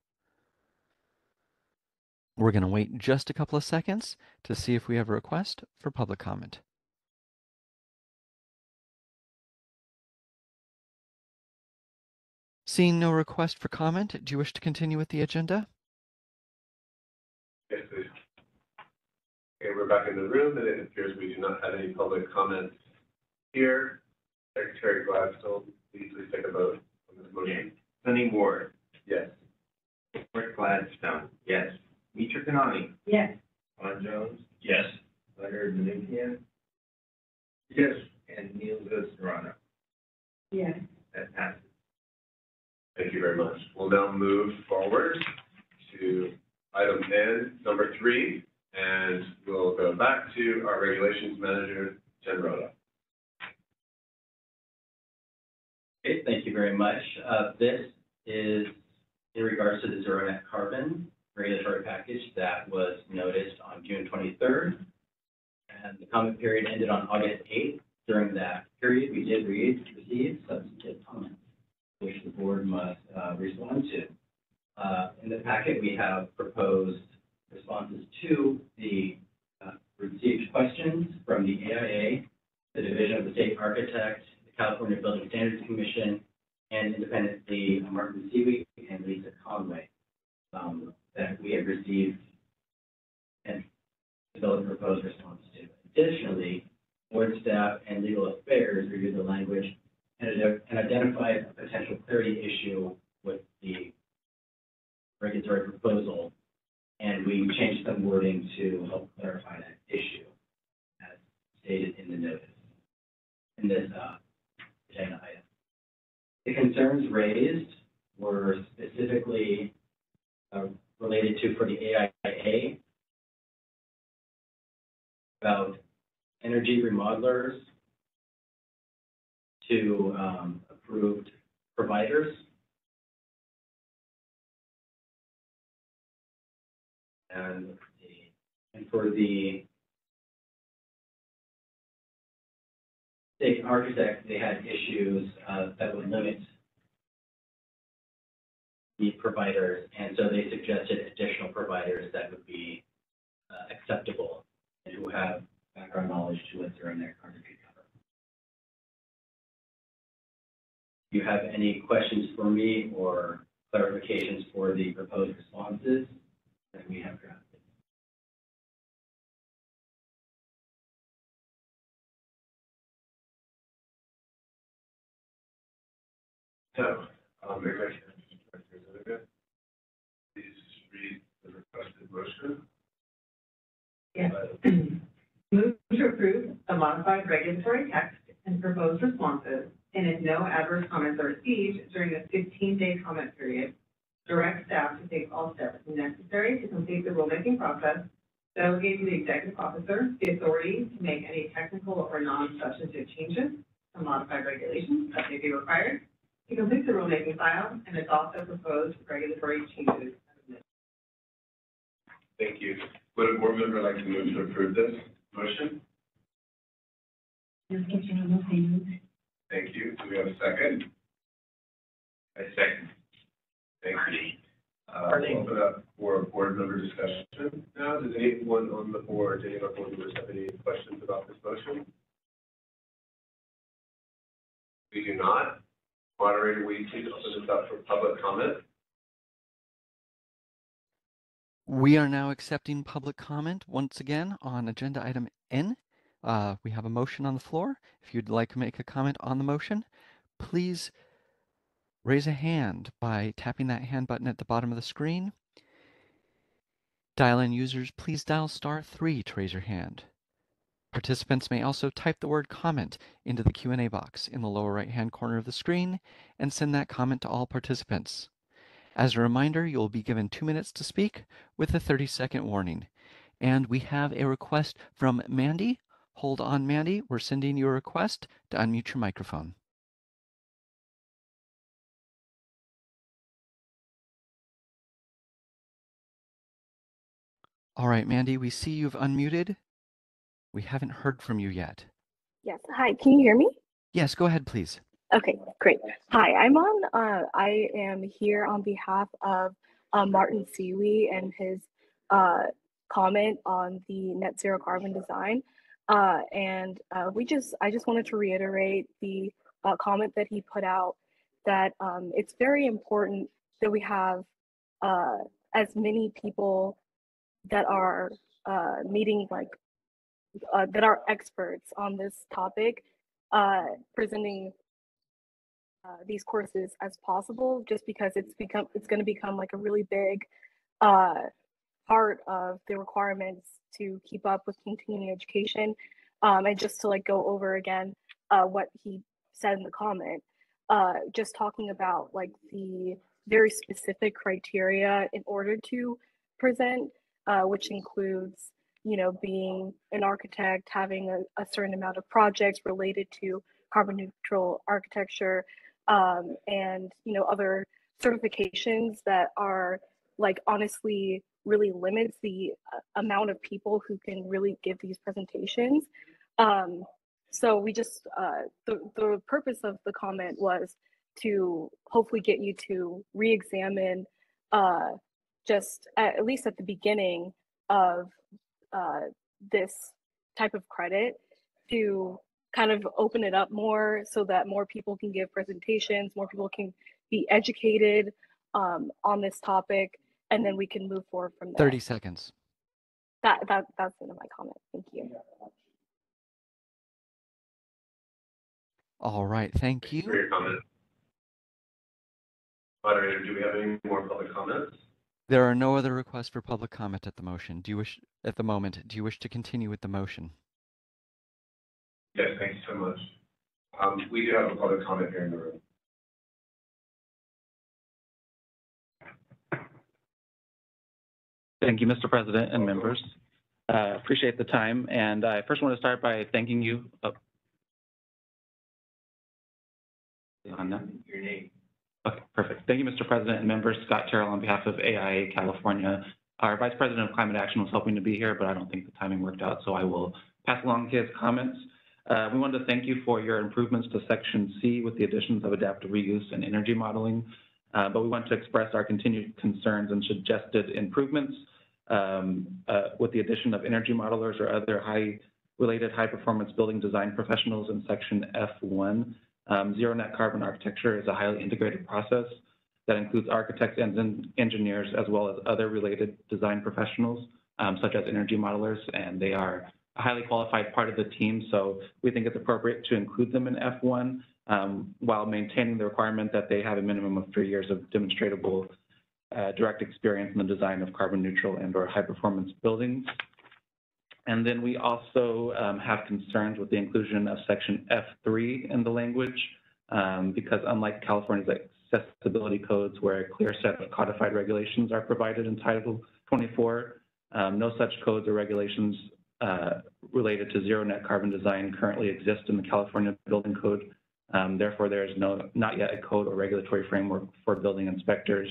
We're going to wait just a couple of seconds to see if we have a request for public comment. Seeing no request for comment, do you wish to continue with the agenda? Yes, please. Okay, we're back in the room, and it appears we do not have any public comments here. Secretary Gladstone, please take a vote on this motion. Sunny Ward, Yes. Rick Gladstone, yes. Mitra Kanani, Yes. Ron Jones, Yes. Leonard Mnuchin, Yes. and Neil Serrano. Yes. That passes. Thank you very much. We'll now move forward to item N, number 3, and we'll go back to our regulations manager, Jen Rhoda. Okay, thank you very much. This is in regards to the zero net carbon regulatory package that was noticed on June 23rd. And the comment period ended on August 8th. During that period, we did receive substantive comments, which the board must respond to. In the packet, we have proposed responses to the received questions from the AIA, the Division of the State Architect, the California Building Standards Commission, and independently Martin Seaweek and Lisa Conway that we have received and developed proposed responses to. Additionally, board staff and legal affairs reviewed the language and identified a potential clarity issue with the regulatory proposal, and we changed some wording to help clarify that issue, as stated in the notice, in this agenda item. The concerns raised were specifically related to, for the AIA, about energy remodelers to approved providers. And for the state architect, they had issues that would limit the providers, and so they suggested additional providers that would be acceptable and who have background knowledge to what zero net carbon could cover. Do you have any questions for me or clarifications for the proposed responses that we have drafted? So, please read the requested motion. Yes. Move to approve the modified regulatory text and proposed responses, and if no adverse comments are received during the 15-day comment period, direct staff to take all steps necessary to complete the rulemaking process, delegate to the executive officer the authority to make any technical or non-substantive changes to modified regulations that may be required, to complete the rulemaking file, and adopt the proposed regulatory changes. Thank you. Would a board member like to move to approve this motion? Thank you. Do we have a second? I second. Thank you. We'll open up for board member discussion now. Does anyone on the board, any of our board members have any questions about this motion? We do not. Moderator, will you please open this up for public comment? We are now accepting public comment once again on agenda item N. We have a motion on the floor. If you'd like to make a comment on the motion, please raise a hand by tapping that hand button at the bottom of the screen. Dial-in users, please dial *3 to raise your hand. Participants may also type the word comment into the Q&A box in the lower right-hand corner of the screen and send that comment to all participants. As a reminder, you'll be given 2 minutes to speak with a 30-second warning. And we have a request from Mandy. Hold on, Mandy. We're sending you a request to unmute your microphone. All right, Mandy, we see you've unmuted. We haven't heard from you yet. Yes. Hi, can you hear me? Yes, go ahead, please. Okay, great. Hi, I am here on behalf of Martin Sealy and his comment on the net zero carbon design. I just wanted to reiterate the comment that he put out that it's very important that we have as many people that are meeting that are experts on this topic, presenting these courses as possible, just because it's going to become like a really big part of the requirements to keep up with continuing education. And just to like go over again what he said in the comment, just talking about like the very specific criteria in order to present, which includes, you know, being an architect, having a certain amount of projects related to carbon neutral architecture, and, you know, other certifications that are like honestly really limits the amount of people who can really give these presentations. So we just, the purpose of the comment was to hopefully get you to re-examine just at least at the beginning of this type of credit, to kind of open it up more so that more people can give presentations, more people can be educated on this topic, and then we can move forward from there. 30 seconds. That's the end of my comment. Thank you. All right, thank you. Thanks for your comment. Moderator, do we have any more public comments? There are no other requests for public comment at the moment. Do you wish to continue with the motion? Yes, thank you so much. We do have a public comment here in the room. Thank you, Mr. President and members. Appreciate the time. And I first want to start by thanking you. Your name. Okay, perfect. Thank you, Mr. President and members. Scott Terrell on behalf of AIA California. Our Vice President of Climate Action was hoping to be here, but I don't think the timing worked out, so I will pass along his comments. We wanted to thank you for your improvements to Section C with the additions of adaptive reuse and energy modeling, but we want to express our continued concerns and suggested improvements with the addition of energy modelers or other related high-performance building design professionals in Section F1. Zero net carbon architecture is a highly integrated process that includes architects and engineers, as well as other related design professionals, such as energy modelers, and they are a highly qualified part of the team. So we think it's appropriate to include them in F1 while maintaining the requirement that they have a minimum of 3 years of demonstrable direct experience in the design of carbon neutral and or high performance buildings. And then we also have concerns with the inclusion of Section F3 in the language, because unlike California's accessibility codes, where a clear set of codified regulations are provided in Title 24, no such codes or regulations related to zero net carbon design currently exist in the California Building Code. Therefore, there is not yet a code or regulatory framework for building inspectors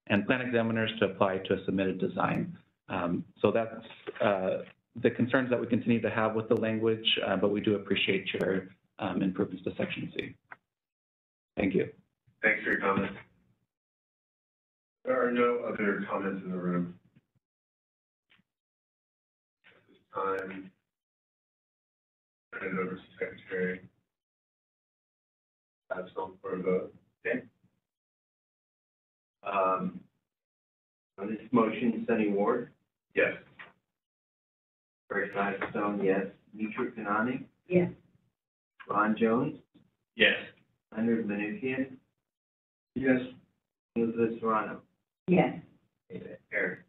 and plan examiners to apply to a submitted design. So that's the concerns that we continue to have with the language, but we do appreciate your improvements to Section C. Thank you. Thanks for your comments. There are no other comments in the room. At this time, turn it over to Secretary. That's on for a vote. Okay. On this motion, Sunny Ward, Yes. Greg Gladstone, yes. Mitra Kanani, Yes. Ron Jones, Yes. Leonard Mnuchin, Yes. Elizabeth Serrano, Yes. Eric.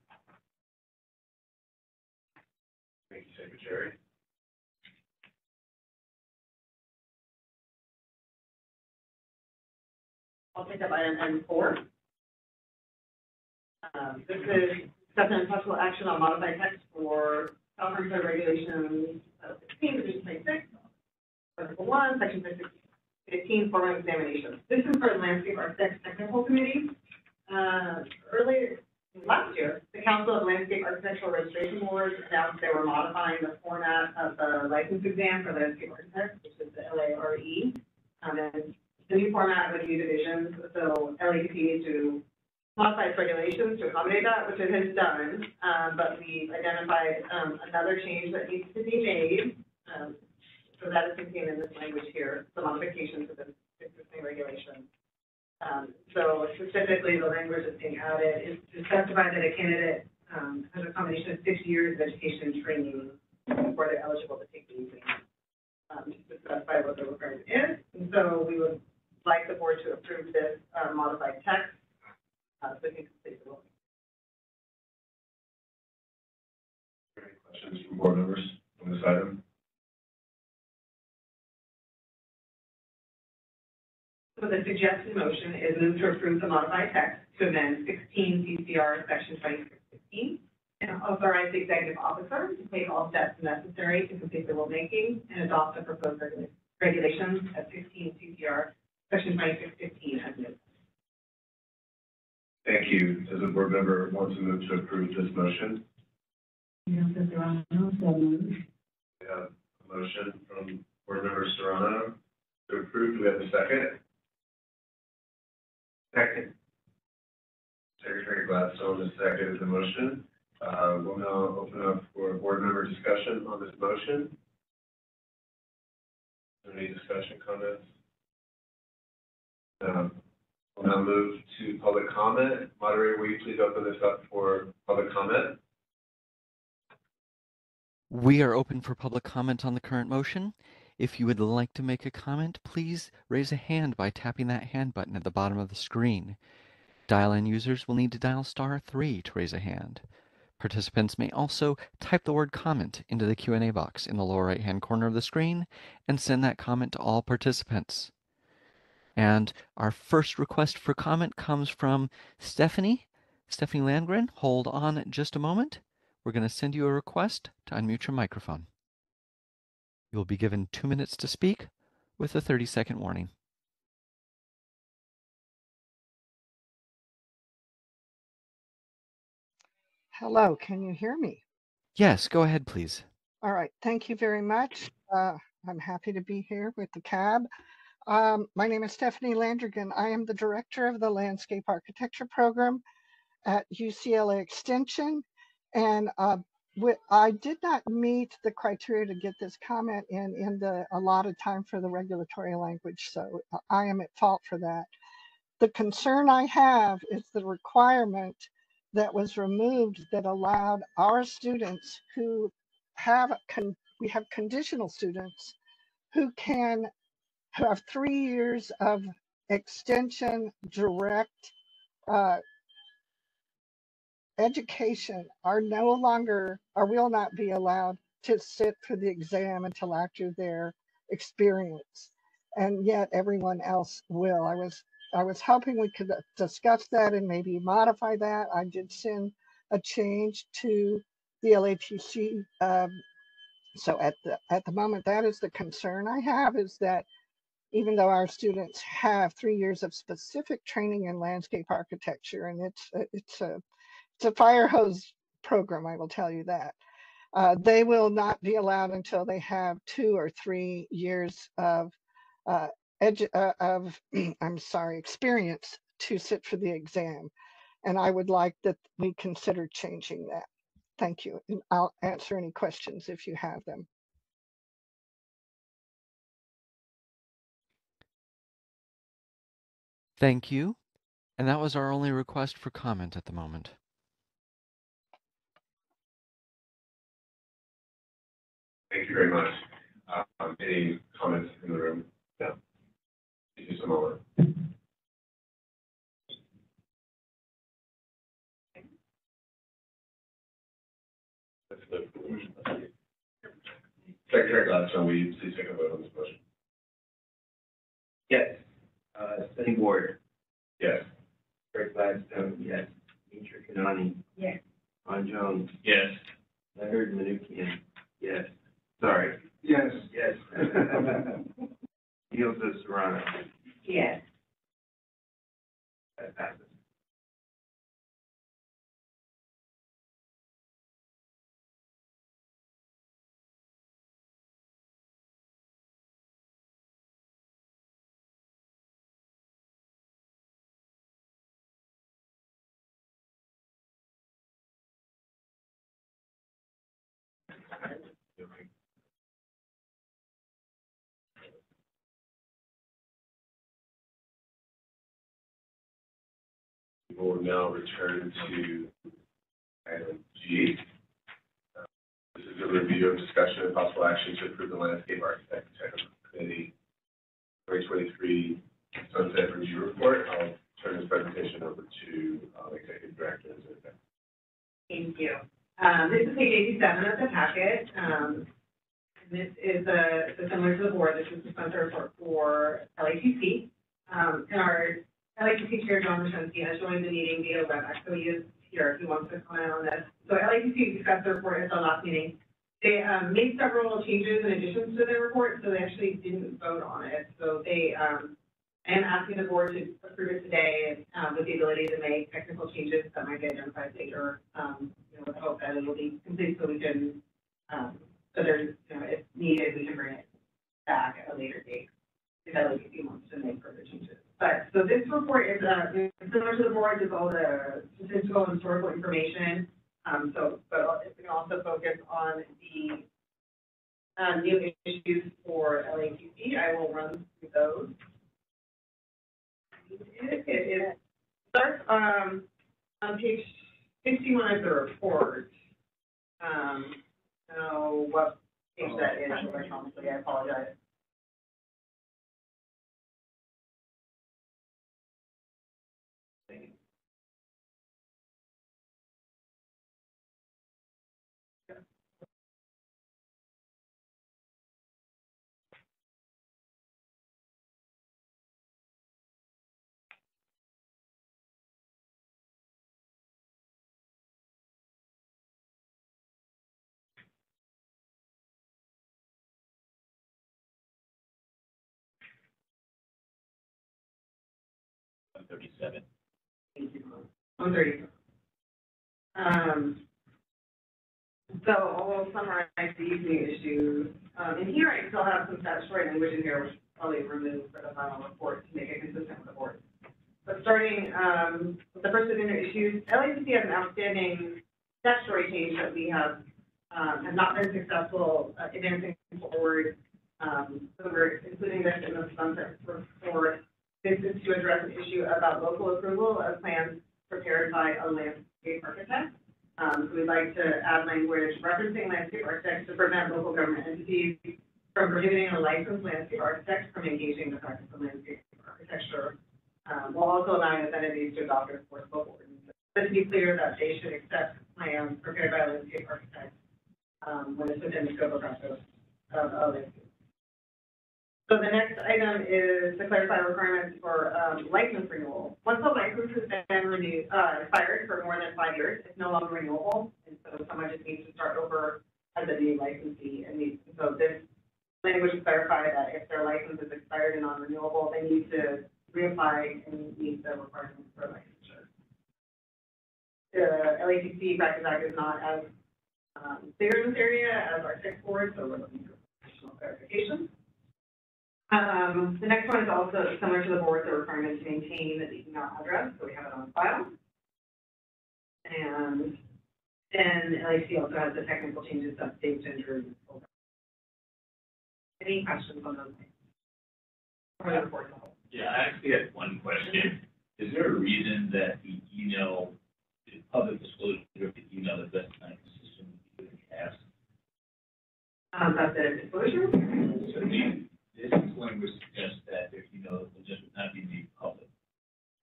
Thank you, Secretary. I'll take up item N4. This is discussion and possible action on modified text for California Code Regulations 16, Division 26, Article 1, Section 15, formal examinations. This is for the Landscape Architects Technical Committee. Earlier last year, the Council of Landscape Architectural Registration Boards announced they were modifying the format of the license exam for landscape architects, which is the LARE. And the new format would be divisions, so LAPT to modify its regulations to accommodate that, which it has done, but we've identified another change that needs to be made. So that is contained in this language here, the modification to the existing regulation. So specifically, the language that's being added is to specify that a candidate has a combination of 6 years of education and training before they're eligible to take the exam. Just to specify what the requirement is. And so we would like the board to approve this modified text. So we can complete the rule. Any questions from board members on this item? So the suggested motion is move to approve the modified text to amend 16 CCR section 2615 and authorize the executive officer to take all steps necessary to complete the rulemaking and adopt the proposed regulations at 16 CCR section 2615 as noted. Thank you. Does the board member want to move to approve this motion? Yes, Serrano, so moved. We have a motion from board member Serrano to approve. Do we have a second? Second. Secretary Gladstone has seconded the motion. We'll now open up for board member discussion on this motion. Any discussion, comments? We'll now move to public comment. Moderator, will you please open this up for public comment? We are open for public comment on the current motion. If you would like to make a comment, please raise a hand by tapping that hand button at the bottom of the screen. Dial-in users will need to dial *3 to raise a hand. Participants may also type the word comment into the Q&A box in the lower right-hand corner of the screen and send that comment to all participants. And our first request for comment comes from Stephanie Landgren. Hold on just a moment. We're going to send you a request to unmute your microphone. You will be given 2 minutes to speak with a 30-second warning. Hello, can you hear me? Yes, go ahead, please. All right, thank you very much. I'm happy to be here with the CAB. My name is Stephanie Landrigan. I am the director of the Landscape Architecture Program at UCLA Extension, and I did not meet the criteria to get this comment in the allotted time for the regulatory language, so I am at fault for that. The concern I have is the requirement that was removed that allowed our students who we have conditional students who have 3 years of extension direct education will not be allowed to sit for the exam until after their experience, and yet everyone else will. I was hoping we could discuss that and maybe modify that. I did send a change to the LAPC. So at the moment, that is the concern I have, is that even though our students have 3 years of specific training in landscape architecture, and it's a fire hose program, I will tell you that, they will not be allowed until they have 2 or 3 years of experience to sit for the exam. And I would like that we consider changing that. Thank you. And I'll answer any questions if you have them. Thank you. And that was our only request for comment at the moment. Thank you very much. Any comments in the room? No. just a moment. Secretary Gladstone, will you please take a vote on this motion? Yes. Study Board, Yes. Greg Gladstone, yes. Mitra Kanani, Yes. Ron Jones, Yes. Leonard Mnuchin, yes. Sorry. Yes. Yes. Neil Serrano. Yes. That passes. We will now return to item G. This is a review of discussion and possible action to approve the landscape architect technical committee 2023 sunset review report. I'll turn this presentation over to Executive Director. Thank you. This is page 87 of the packet. This is similar to the board. This is the sunset report for LATC. And our LATC Chair, John Rosensky, has joined the meeting via WebEx, so he is here if he wants to comment on this. So LATC discussed the report at the last meeting. They made several changes and additions to their report, so they actually didn't vote on it. So they, I am asking the board to approve it today with the ability to make technical changes that might get identified later, with the hope that it will be complete so we can, so there's, if needed, we can bring it back at a later date if LATC wants to make further changes. But, so this report is similar to the board, with all the statistical and historical information. But we can also focus on the new issues for LATC. I will run through those. It starts on page 61 of the report. I don't know what page that is electronically, I apologize. $137. Thank you. 130. So I'll summarize these new issues. In here, I still have some statutory language in here, which I'll probably remove for the final report to make it consistent with the board. But starting with the first of the new issues, LATC has an outstanding statutory change that we have not been successful advancing forward. So we're including this in the sunset report. This is to address an issue about local approval of plans prepared by a landscape architect. So we'd like to add language referencing landscape architects to prevent local government entities from prohibiting a licensed landscape architect from engaging in the practice of landscape architecture, while also allowing those entities to adopt a enforceable ordinance. But to be clear that they should accept plans prepared by a landscape architect when it's within the scope of practice of a landscape. So the next item is to clarify requirements for license renewal. Once a license has been expired for more than 5 years, it's no longer renewable, and so someone just needs to start over as a new licensee. And so this language is clarified that if their license is expired and non-renewable, they need to reapply and meet the requirements for licensure. The LATC Practice Act is not as bigger in this area as our sixth board, so we're looking for additional clarification. The next one is also similar to the board, the requirement to maintain the email address, so we have it on file. And then LAC also has the technical changes that states to enter. Any questions on those things? Or the report? Yeah, I actually have one question. Is there a reason that the email, the public disclosure of the email address system has? That's the disclosure. So this language suggests that their email know, it just would not be made public.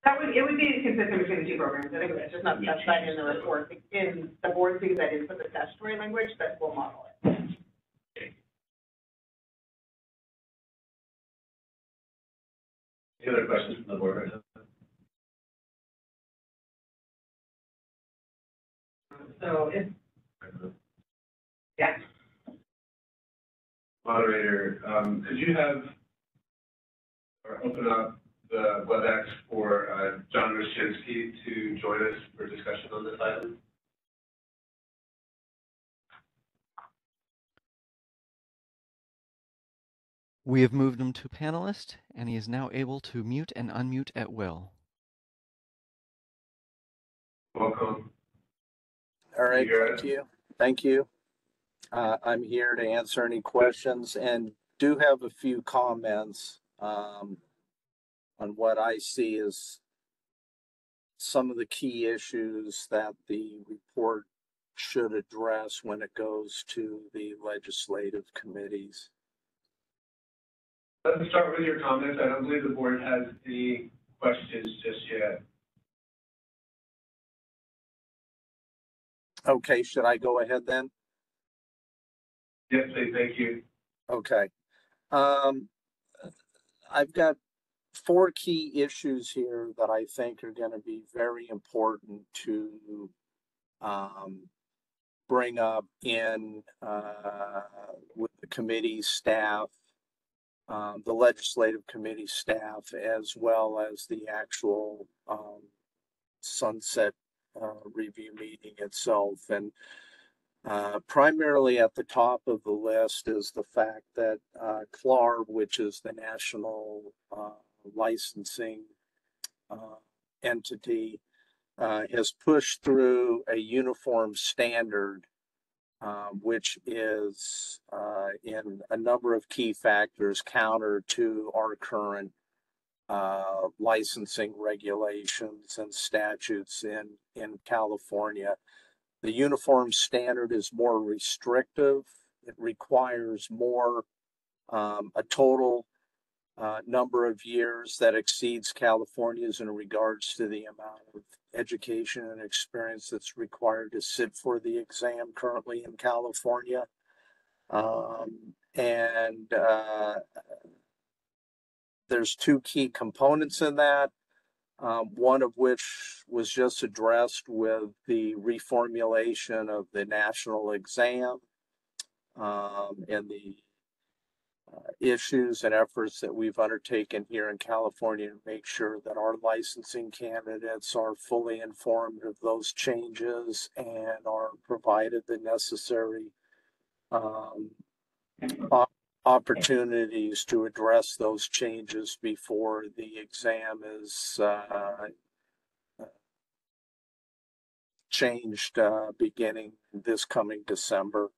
It would be consistent between the two programs. I think it's just not specified in the report, in the board, because I didn't put the statutory language that will model it. Any other questions from the board right now? So yeah. Moderator, could you have, or open up the WebEx for John Roshinsky to join us for discussion on this item? We have moved him to panelist, and he is now able to mute and unmute at will. Welcome. All right, thank you. Thank you. I'm here to answer any questions and do have a few comments on what I see as some of the key issues that the report should address when it goes to the legislative committees. Let's start with your comments. I don't believe the board has any questions just yet. Okay, should I go ahead then? Yes, please. Thank you. Okay. I've got 4 key issues here that I think are going to be very important to bring up in with the committee staff, the legislative committee staff, as well as the actual sunset review meeting itself. And primarily at the top of the list is the fact that CLARB, which is the national licensing entity, has pushed through a uniform standard, which is in a number of key factors counter to our current licensing regulations and statutes in California. The uniform standard is more restrictive. It requires more, a total number of years that exceeds California's in regards to the amount of education and experience that's required to sit for the exam currently in California. There's 2 key components in that. One of which was just addressed with the reformulation of the national exam and the issues and efforts that we've undertaken here in California to make sure that our licensing candidates are fully informed of those changes and are provided the necessary opportunities to address those changes before the exam is changed beginning this coming December.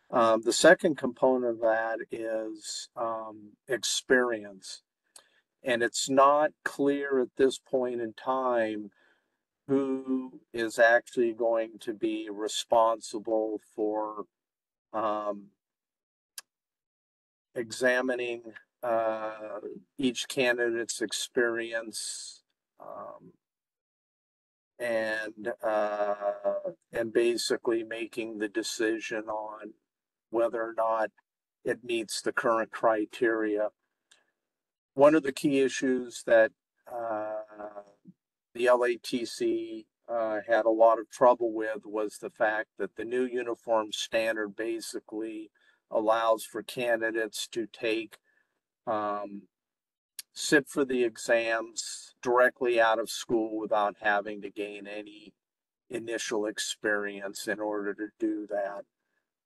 The second component of that is experience. And it's not clear at this point in time who is actually going to be responsible for examining each candidate's experience and basically making the decision on whether or not it meets the current criteria. One of the key issues that the LATC had a lot of trouble with was the fact that the new uniform standard basically allows for candidates to take, sit for the exams directly out of school without having to gain any initial experience in order to do that.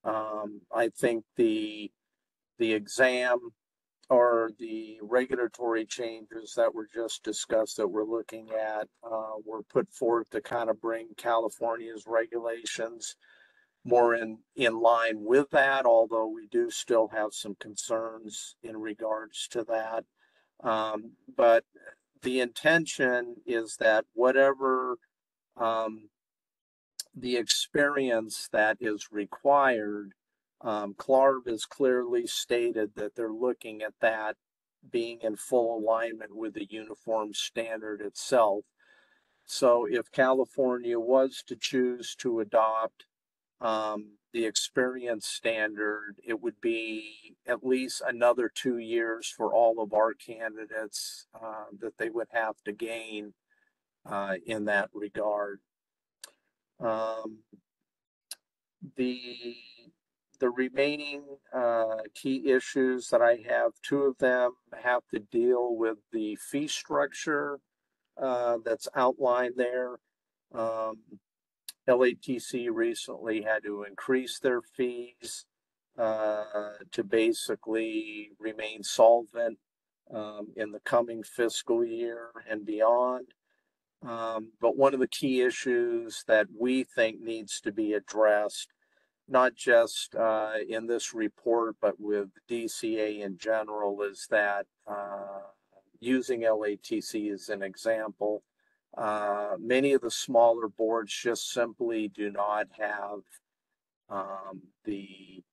I think the exam or the regulatory changes that were just discussed that we're looking at were put forth to kind of bring California's regulations more in line with that, although we do still have some concerns in regards to that. But the intention is that whatever the experience that is required, CLARB has clearly stated that they're looking at that being in full alignment with the uniform standard itself. So if California was to choose to adopt the experience standard, it would be at least another 2 years for all of our candidates that they would have to gain in that regard. The remaining key issues that I have, 2 of them have to deal with the fee structure that's outlined there. LATC recently had to increase their fees to basically remain solvent in the coming fiscal year and beyond. But one of the key issues that we think needs to be addressed, not just in this report, but with DCA in general, is that using LATC as an example, many of the smaller boards just simply do not have the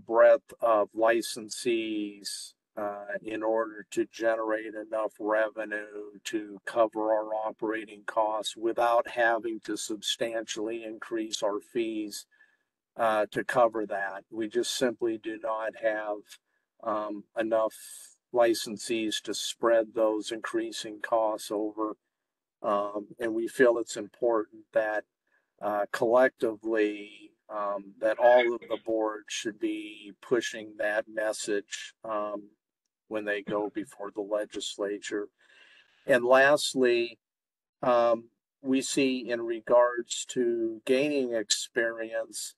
breadth of licensees in order to generate enough revenue to cover our operating costs without having to substantially increase our fees to cover that. We just simply do not have enough licensees to spread those increasing costs over. And we feel it's important that collectively that all of the boards should be pushing that message when they go before the legislature. And lastly, we see in regards to gaining experience,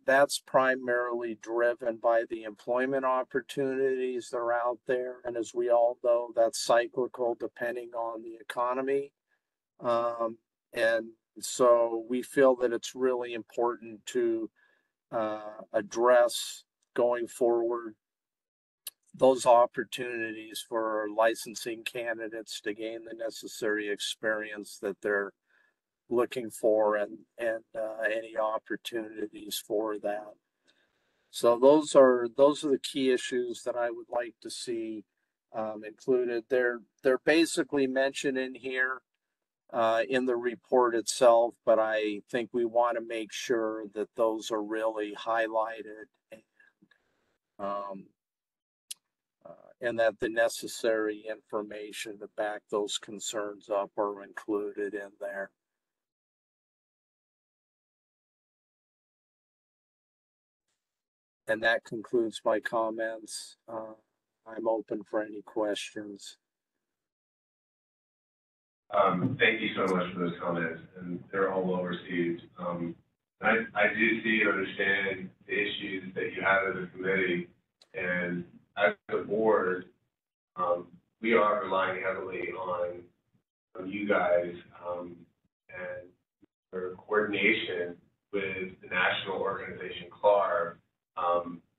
that's primarily driven by the employment opportunities that are out there. And as we all know, that's cyclical depending on the economy. And so we feel that it's really important to address going forward those opportunities for licensing candidates to gain the necessary experience that they're looking for, and any opportunities for that. So those are the key issues that I would like to see included. They're basically mentioned in here in the report itself, but I think we want to make sure that those are really highlighted and that the necessary information to back those concerns up are included in there. And that concludes my comments. I'm open for any questions. Thank you so much for those comments, and they're all well received. I do see and understand the issues that you have as a committee, and as a board, we are relying heavily on you guys and your coordination with the national organization CLARB.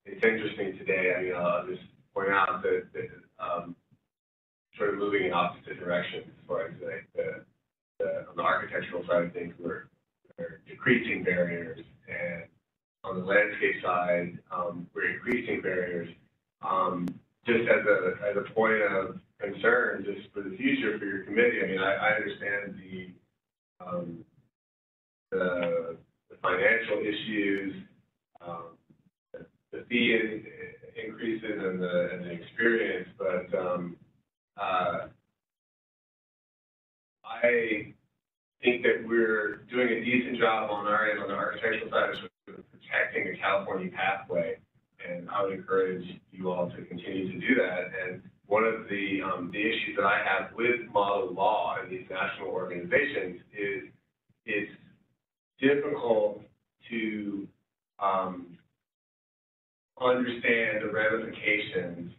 It's interesting today. I mean, I'll just point out that sort of moving in opposite directions as far as on the architectural side of things, we're decreasing barriers, and on the landscape side, we're increasing barriers. Just as a point of concern, just for the future for your committee, I mean, I understand the financial issues, the fee increases and the experience, but I think that we're doing a decent job on our end, on the architectural side, of protecting the California pathway, and I would encourage you all to continue to do that. And one of the issues that I have with model law and these national organizations is it's difficult to understand the ramifications,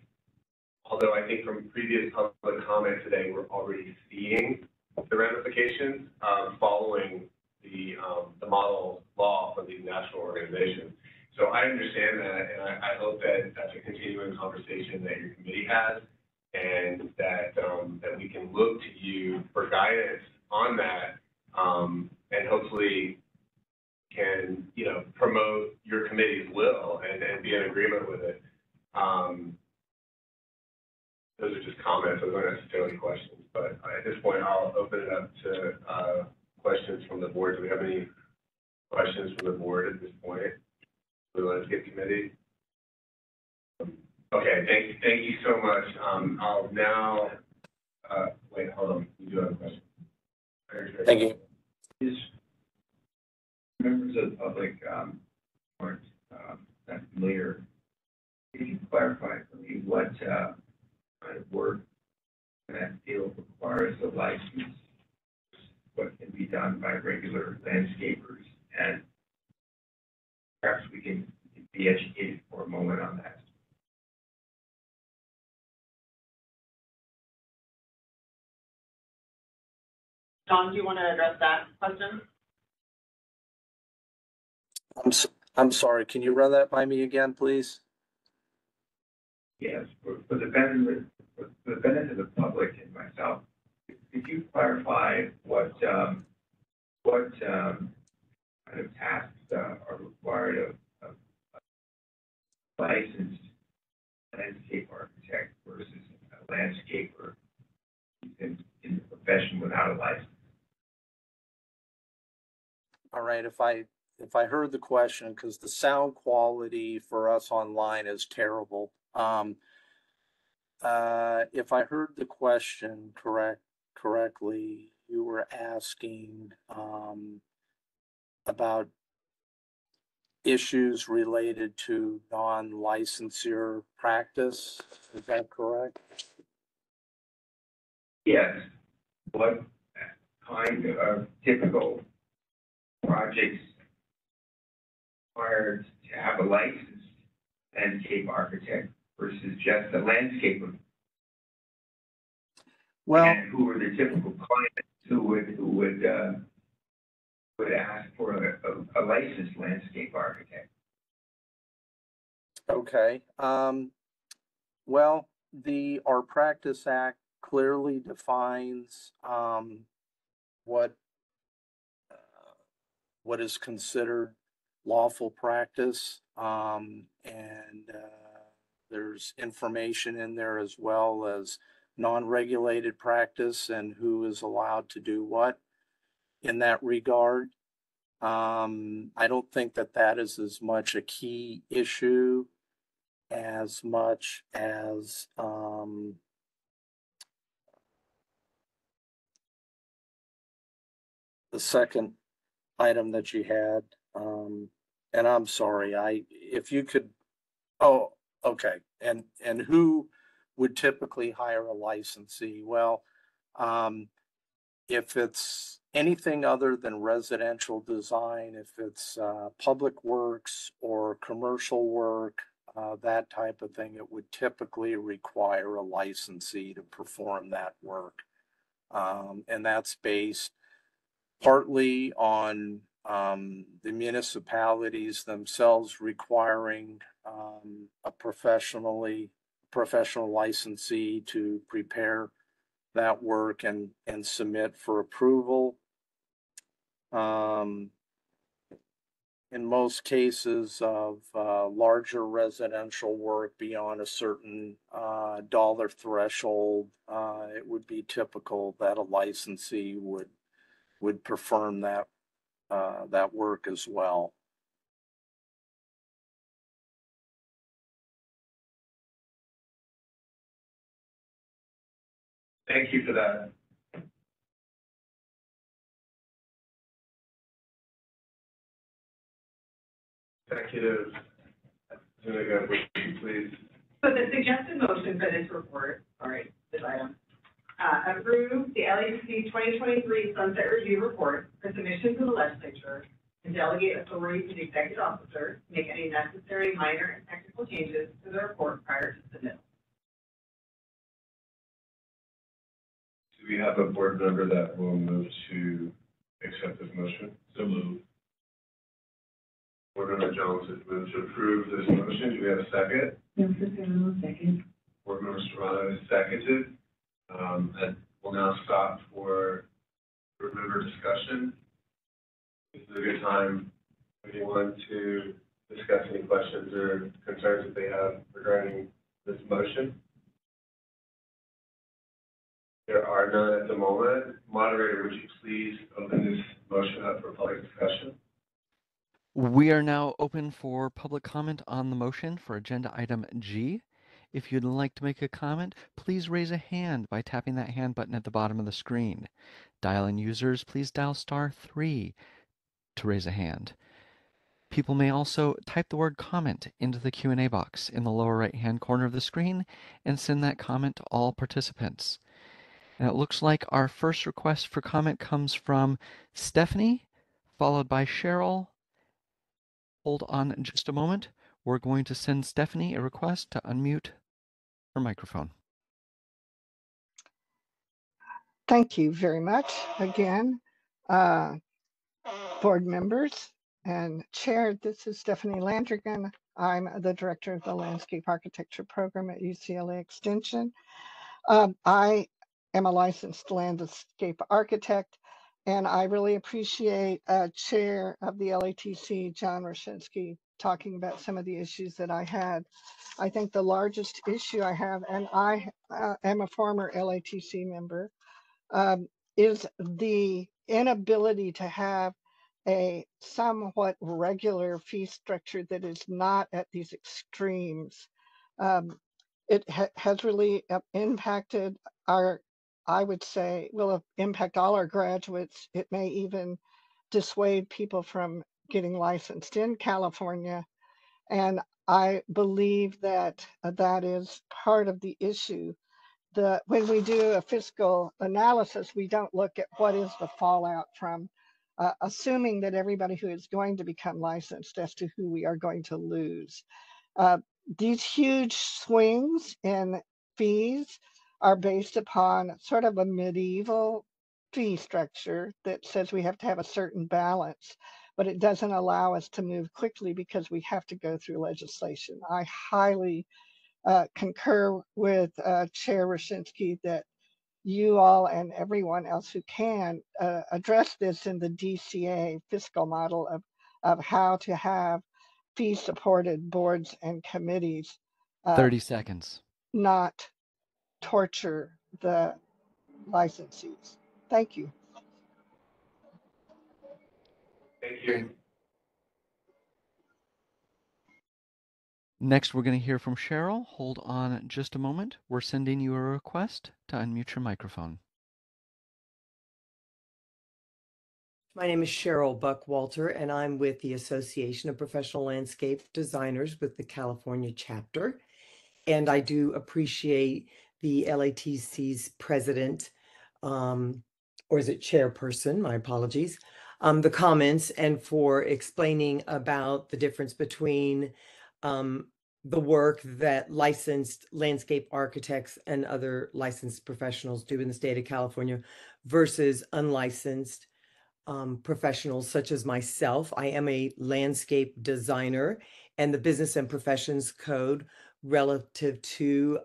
although I think from previous public comment today, we're already seeing the ramifications following the model law for these national organizations. So I understand that, and I hope that that's a continuing conversation that your committee has, and that that we can look to you for guidance on that, and hopefully can promote your committee's will and be in agreement with it. Those are just comments, those aren't necessarily questions, but at this point, I'll open it up to questions from the board. Do we have any questions from the board at this point for the landscape committee? Okay, thank you so much. I'll now, wait, hold on, you do have a question. Thank you. Is members of the public aren't that familiar, can you clarify for me what kind of work in that field requires a license? What can be done by regular landscapers? And perhaps we can be educated for a moment on that. John, do you want to address that question? I'm sorry, can you run that by me again, please? Yes, for the benefit of the public and myself, could you clarify what kind of tasks are required of a licensed landscape architect versus a landscaper in the profession without a license? All right, if I heard the question, because the sound quality for us online is terrible. If I heard the question correctly, you were asking about issues related to non-licensure practice. Is that correct? Yes. What kind of typical projects required to have a licensed landscape architect versus just a landscaper? Well, and who are the typical clients who would ask for a licensed landscape architect? Okay. Well, our Practice Act clearly defines what is considered lawful practice, and there's information in there as well as non-regulated practice and who is allowed to do what in that regard. I don't think that is as much a key issue as much as the second item that you had. And I'm sorry, if you could, oh, okay. And who would typically hire a licensee? Well, if it's anything other than residential design, if it's public works or commercial work, that type of thing, it would typically require a licensee to perform that work. And that's based partly on the municipalities themselves requiring a professional licensee to prepare that work and submit for approval. In most cases of larger residential work beyond a certain dollar threshold, it would be typical that a licensee would perform that work as well. Thank you for that. Executive, please. So the suggested motion for this report, this item, approve the LAPC 2023 Sunset Review Report for submission to the legislature and delegate authority to the executive officer to make any necessary minor and technical changes to the report prior to submittal. Do we have a board member that will move to accept this motion? So move. Board Member Jones has moved to approve this motion. Do we have a second? Member Serrano, second. Board Member Serrano is seconded. And we'll now stop for board member discussion. This is a good time for anyone to discuss any questions or concerns that they have regarding this motion? There are none at the moment. Moderator, would you please open this motion up for public discussion? We are now open for public comment on the motion for agenda item G. If you'd like to make a comment, please raise a hand by tapping that hand button at the bottom of the screen. Dial-in users, please dial *3 to raise a hand. People may also type the word comment into the Q&A box in the lower right-hand corner of the screen and send that comment to all participants. And it looks like our first request for comment comes from Stephanie, followed by Cheryl. Hold on just a moment. We're going to send Stephanie a request to unmute her microphone. Thank you very much again, board members and chair. This is Stephanie Landrigan. I'm the director of the Landscape Architecture Program at UCLA Extension. I am a licensed landscape architect, and I really appreciate Chair of the LATC, John Roshinsky, talking about some of the issues that I had. I think the largest issue I have, and I am a former LATC member, is the inability to have a somewhat regular fee structure that is not at these extremes. It has really impacted our, I would say, will impact all our graduates. It may even dissuade people from getting licensed in California. And I believe that that is part of the issue. When we do a fiscal analysis, we don't look at what is the fallout from assuming that everybody who is going to become licensed as to who we are going to lose. These huge swings in fees are based upon sort of a medieval fee structure that says we have to have a certain balance, but it doesn't allow us to move quickly because we have to go through legislation. I highly concur with Chair Roshinsky that you all and everyone else who can address this in the DCA fiscal model of how to have fee-supported boards and committees. 30 seconds. Not torture the licensees. Thank you. Thank you. Next, we're going to hear from Cheryl. Hold on just a moment. We're sending you a request to unmute your microphone. My name is Cheryl Buckwalter, and I'm with the Association of Professional Landscape Designers with the California chapter. And I do appreciate the LATC's president, or is it chairperson? My apologies. The comments and for explaining about the difference between the work that licensed landscape architects and other licensed professionals do in the state of California versus unlicensed professionals such as myself. I am a landscape designer, and the Business and Professions Code relative to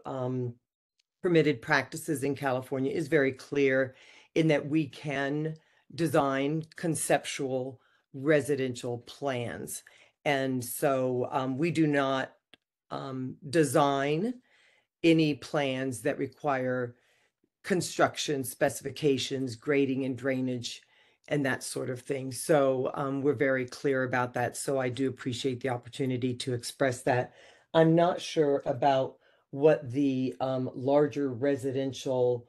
permitted practices in California is very clear in that we can design conceptual residential plans. And so we do not design any plans that require construction specifications, grading and drainage, and that sort of thing. So we're very clear about that. So I do appreciate the opportunity to express that. I'm not sure about what the larger residential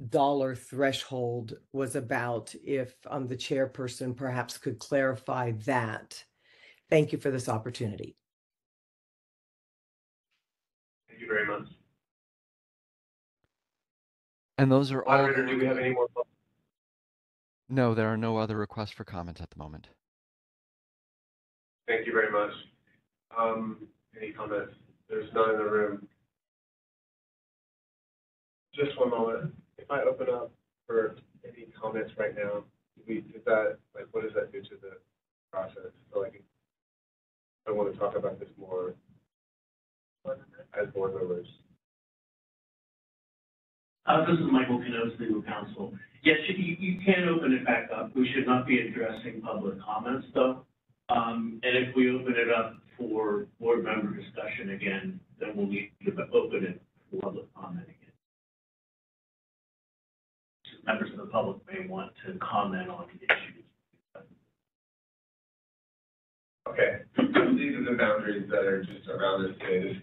dollar threshold was about. If the chairperson perhaps could clarify that. Thank you for this opportunity. Thank you very much. And those are all. Moderator, do we have any more? No, there are no other requests for comment at the moment. Thank you very much. Any comments? There's none in the room. Just one moment. If I open up for any comments right now, what does that do to the process? So I want to talk about this more as board members. This is Michael Canoes, legal counsel. Yes, you can open it back up. We should not be addressing public comments, though. And if we open it up for board member discussion again, then we'll need to open it for public comment again. Members of the public may want to comment on the issues. Okay, these are the boundaries that are just around this today.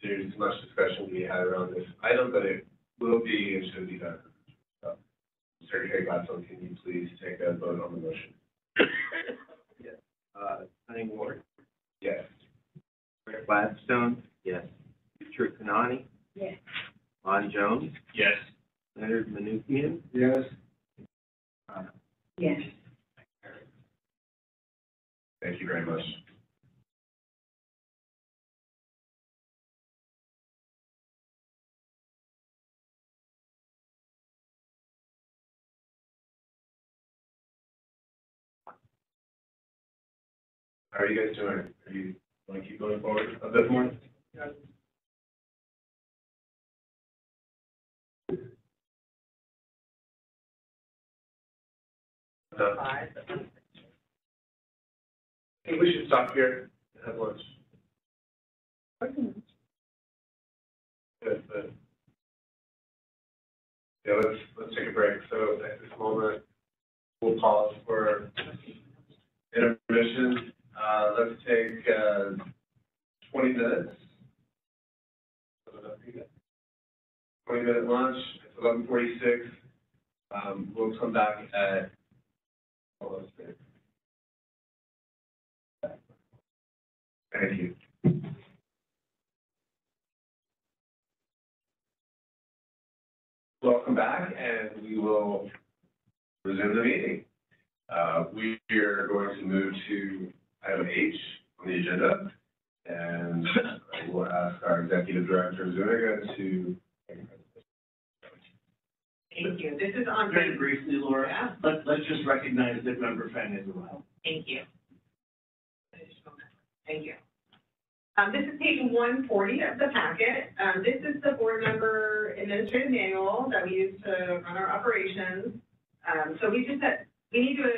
There's much discussion to be had around this item, but it will be and should be done. So, Secretary Gladstone, can you please take a vote on the motion? Yes. Sunny Ward, Yes. Rick Gladstone. Yes. Richard Kanani, Yes. Ron Jones, Yes. Leonard Mnuchin, Yes. Yes. Thank you very much. How are you guys doing? Are you want to keep going forward a bit more? Yes. I think we should stop here and have lunch. Good, but yeah, let's take a break. So at this moment, we'll pause for intermission. Let's take 20 minutes. 20-minute lunch. It's 11:46. We'll come back at. Thank you. Welcome back, and we will resume the meeting. We are going to move to item H on the agenda, and I will ask our Executive Director Zuniga to. Thank you. This is on. Very briefly, Laura, let's just recognize that member Fenn is around. Thank you. Thank you. This is page 140 of the packet. This is the board member administrative manual that we use to run our operations. So we just said, we need to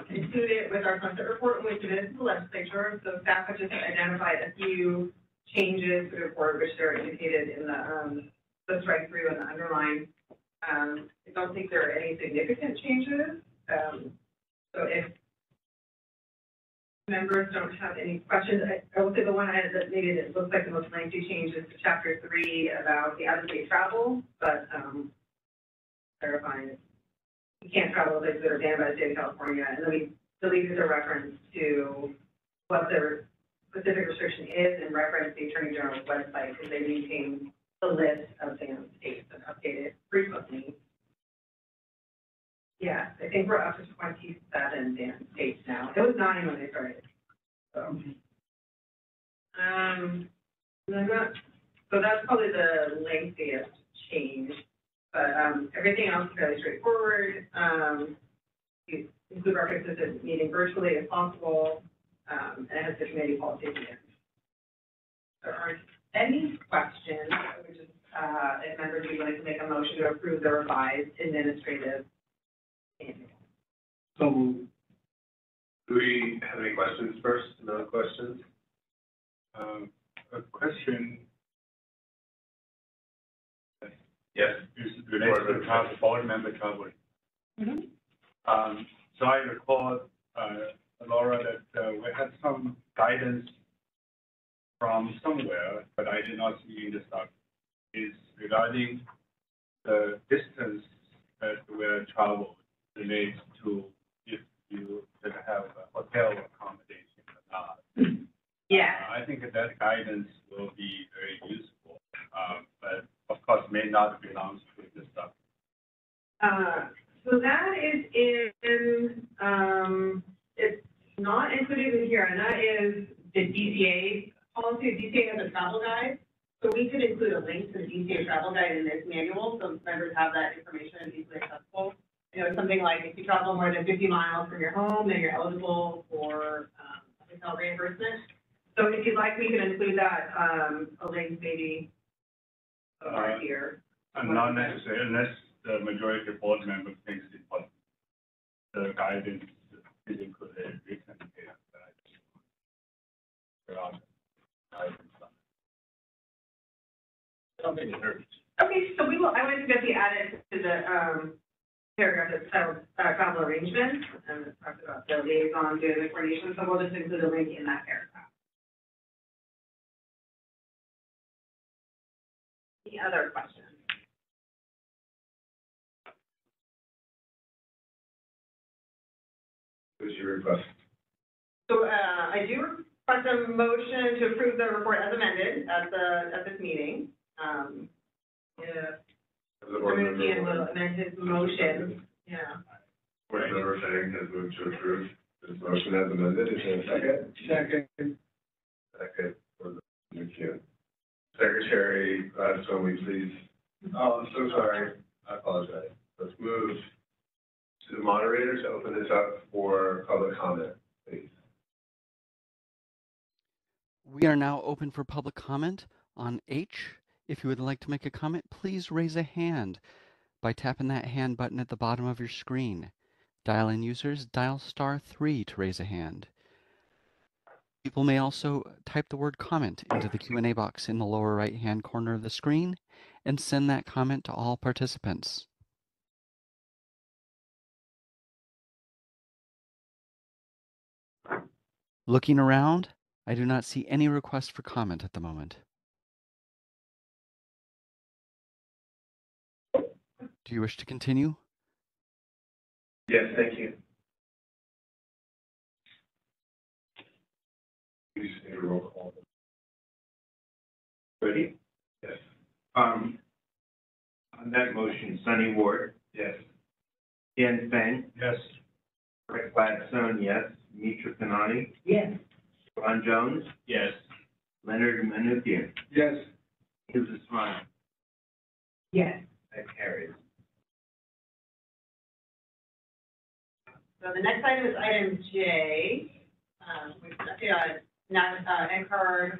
include it with our sunset report when we submit it to the legislature. So staff have just identified a few changes to the report, which are indicated in the strike through and the underline. I don't think there are any significant changes. So if members don't have any questions, I will say the one that maybe it looks like the most lengthy change is to chapter 3 about the out-of-state travel, but clarifying you can't travel places that are banned by the state of California, and then we deleted the reference to what the specific restriction is and reference the Attorney General's website because they maintain the list of banned states and update it frequently. Yeah, I think we're up to 27 banned states now. It was 9 when they started. So, so that's probably the lengthiest change. But everything else is fairly straightforward. You include references to meeting virtually if possible, and it has the committee policy at the end. There aren't any questions. I would just, if members would like to make a motion to approve the revised administrative manual. So, do we have any questions first? No questions? A question. Yes. Is related to travel, board member travel. So I recall, Laura, that we had some guidance from somewhere, but I did not see in the document, is regarding the distance that we're traveled relates to if you could have a hotel accommodation or not. Yeah. I think that guidance will be very useful, but of course may not belong to this stuff. So that is in, it's not included in here, and that is the DCA policy. DCA has a travel guide, so we could include a link to the DCA travel guide in this manual, so members have that information easily accessible. You know, something like if you travel more than 50 miles from your home, then you're eligible for hotel reimbursement. So if you'd like, we can include that, a link maybe right here. And not necessarily, unless the majority of board members thinks the guidance is included, we can think it hurts. Okay, so I wanted to get the added to the, paragraph that's titled, travel arrangements, and it talks about the liaison doing the coordination, so we'll just include a link in that paragraph. Any other questions? What is your request? So, I do request a motion to approve the report as amended at this meeting. Yeah. Chairman Ian will amend his motion, yeah. Board Member Fang has moved to approve this motion as amended. Is there a second? Second. Second for the McKeon. Secretary Gladstone, will you please? Oh, I'm so sorry. I apologize. Let's move to the moderator to open this up for public comment, please. We are now open for public comment on H. If you would like to make a comment, please raise a hand by tapping that hand button at the bottom of your screen. Dial-in users, dial *3 to raise a hand. People may also type the word comment into the Q&A box in the lower right-hand corner of the screen and send that comment to all participants. Looking around, I do not see any requests for comment at the moment. Do you wish to continue? Yes, thank you. Please take a roll call. Ready? Yes. On that motion, Sunny Ward. Yes. Ian Fang. Yes. Rick Gladstone, yes. Mitra Kanani. Yes. Ron Jones. Yes. Leonard Mnuchin. Yes. Hilda Smile. Yes. That carries. So the next item is item J, which is update on NCARD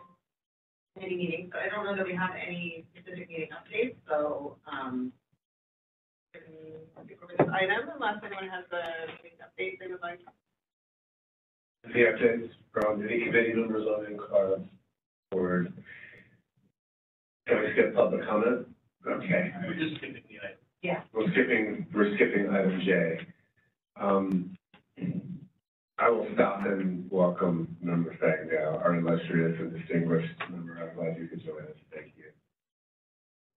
committee meeting. So I don't know that we have any specific meeting updates, so, we can skip over this item unless anyone has a meeting update they would like. Any updates from any committee members on NCARD board? Can we skip public comment? Okay. We're just skipping the item. Yeah. We're skipping item J. I will stop and welcome Member Fang now, our illustrious and distinguished member. I'm glad you could join us. Thank you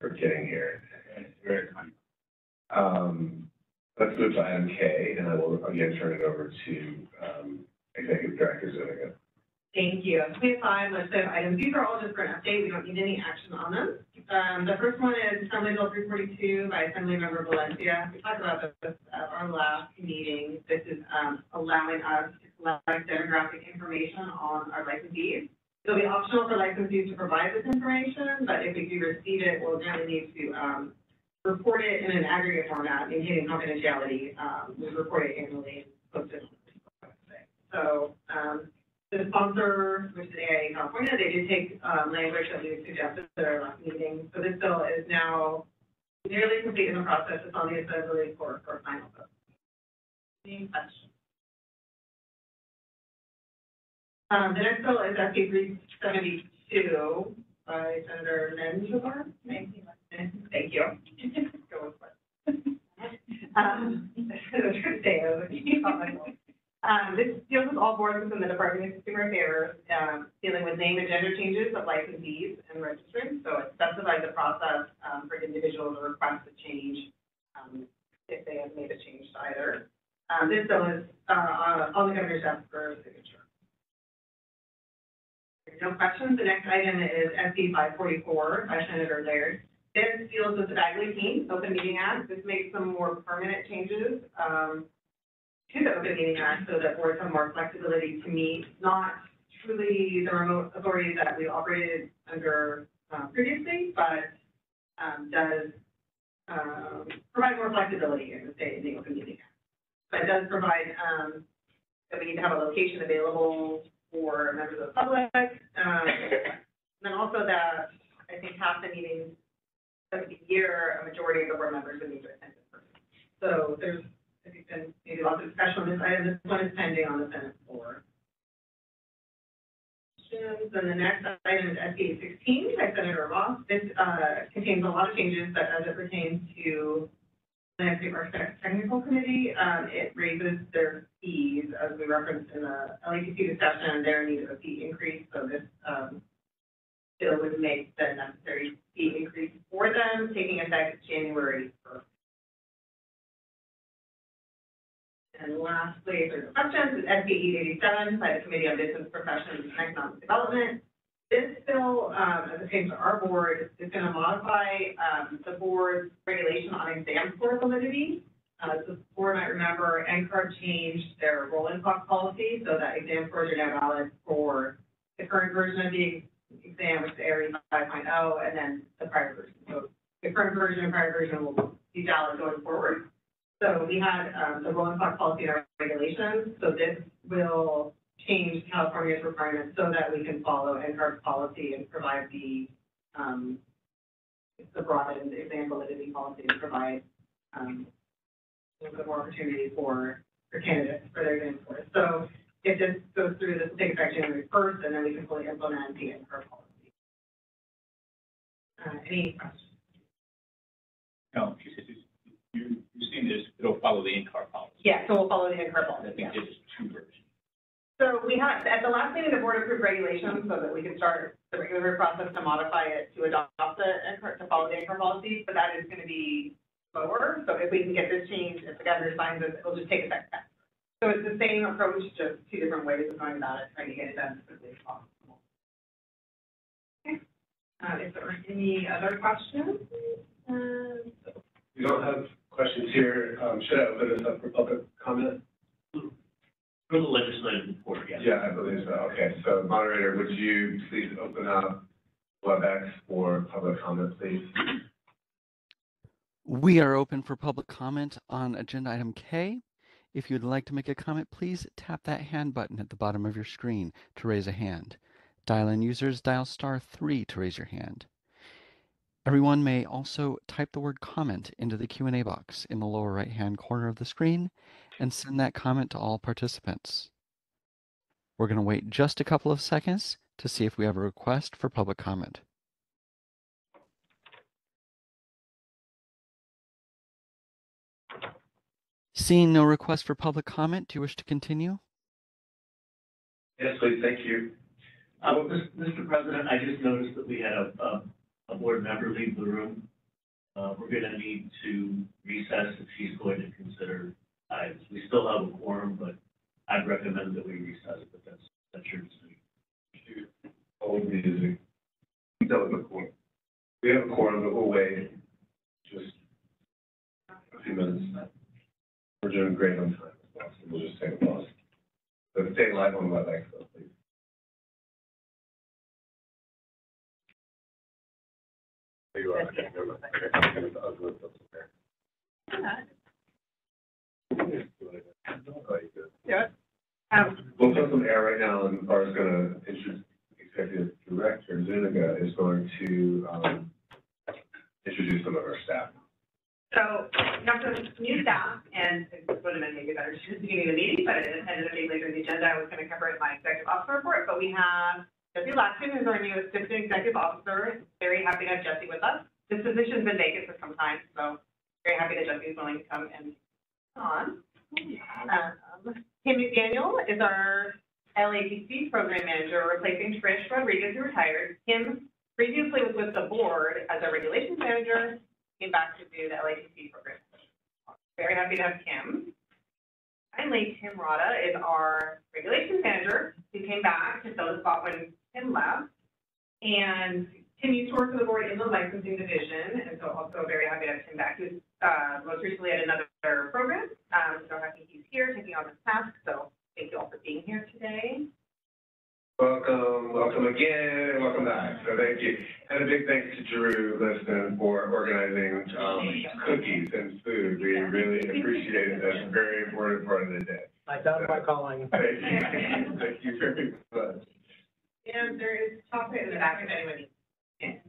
for getting here. Very kind. Let's move to item K, and I will again turn it over to Executive Director Zuniga. Thank you. We have 5 list of items. These are all just for an update. We don't need any action on them. The first one is Assembly Bill 342 by Assemblymember Valencia. We talked about this at our last meeting. This is allowing us to collect demographic information on our licensees. It'll be optional for licensees to provide this information, but if we do receive it, we'll generally need to report it in an aggregate format, maintaining confidentiality. We report it annually and post it on the website. So, the sponsor, which is AIA California, they did take language that we suggested at our last meeting. So this bill is now nearly complete in the process. It's on the assembly for final vote. Any questions? The next bill is SB 372 by Senator Menjivar. Thank you. Go with it. This deals with all boards within the Department of Consumer Affairs, dealing with name and gender changes of licensees and registrants. So it specifies the process for individuals to request a change if they have made a change to either. This bill is on the governor's desk for signature. No questions. The next item is SB 544 by Senator Laird. This deals with the Bagley Keene Open Meeting Act. This makes some more permanent changes to the Open Meeting Act so that boards have more flexibility to meet not truly the remote authority that we operated under previously, but does provide more flexibility in the state in the Open Meeting Act. But it does provide that we need to have a location available for members of the public, and then also that I think half the meetings of the year, a majority of the board members would need to attend in person. So there's, I think, been maybe lots of discussion on this item. This one is pending on the Senate floor. regulations. Then the next item is SB 16 by Senator Ross. This contains a lot of changes, but as it pertains to the Landscape Architects Technical Committee, it raises their fees, as we referenced in the LATC discussion, their need of a fee increase. So this bill would make the necessary fee increase for them, taking effect January 1st. And lastly, if there's questions, is SB 887 by the Committee on Business Professions and Economic Development. This bill, as it came to our board, is going to modify the board's regulation on exam score validity. As the board might remember, NCARB changed their roll-in clock policy so that exam scores are now valid for the current version of the exam, which is ARE 5.0, and then the prior version. So the current version and prior version will be valid going forward. So we had the rolling clock policy in our regulations. So this will change California's requirements so that we can follow NCARB's policy and provide the broadened exam validity policy to provide a little bit more opportunity for candidates for their exam scores. So if this goes through, this will take effect January 1st, and then we can fully implement the NCARB policy. Any questions? No, you're saying this, it'll follow the NCARB policy. Yeah, so we'll follow the NCARB policy. I think this is two versions. So we had, at the last meeting, the board approved regulations so that we could start the regulatory process to modify it to adopt the NCARB, to follow the NCARB policy, but that is going to be slower. So if we can get this changed, if the governor signs it, it'll just take effect. So it's the same approach, just two different ways of going about it, trying to get it done as quickly as possible. Okay. If there are any other questions? We don't have questions here. Should I open this up for public comment? For the legislative report, yes. Yeah, I believe so. Okay, so moderator, would you please open up WebEx for public comment, please? We are open for public comment on agenda item K. If you'd like to make a comment, please tap that hand button at the bottom of your screen to raise a hand. Dial-in users dial *3 to raise your hand. Everyone may also type the word comment into the Q&A box in the lower right-hand corner of the screen and send that comment to all participants. We're going to wait just a couple of seconds to see if we have a request for public comment. Seeing no request for public comment, do you wish to continue? Yes, please. Thank you. Mr. President, I just noticed that we had a board member leave the room. We're going to need to recess if she's going to consider items. We still have a quorum, but I'd recommend that we recess, but that's your decision. Hold music. That was a quorum. We have a quorum, but we'll wait just a few minutes. We're doing great on time as well, so we'll just take a pause. So stay live on WebEx, though, please. You are. Yeah. We'll put some air right now, and Barb's going to introduce Executive Director Zuniga is going to introduce some of our staff. So we have some new staff, and it would have been maybe better to the beginning of the meeting, but it ended up being later in the agenda. I was going to cover it in my executive officer report, but we have Jesse Latkin, who's our new assistant executive officer. Very happy to have Jesse with us. This position's been vacant for some time, so very happy that Jesse is willing to come and on. Kim McDaniel is our LATC program manager, replacing Trish Rodriguez, who retired. Kim previously was with the board as a regulations manager, came back to do the LATC program. Very happy to have Kim. Finally, Tim Rada is our regulations manager, who came back to fill the spot when Tim left. And Tim used to work for the board in the licensing division, and so also very happy to have Tim back. He was most recently at another program, so happy he's here taking on this task. So thank you all for being here today. Welcome, welcome again, welcome back. So thank you. And a big thanks to Drew Liston for organizing cookies and food. We really appreciate it. That's a very important part of the day. I found my calling. Thank you. Thank you very much. And there is chocolate in the back if anyone needs it.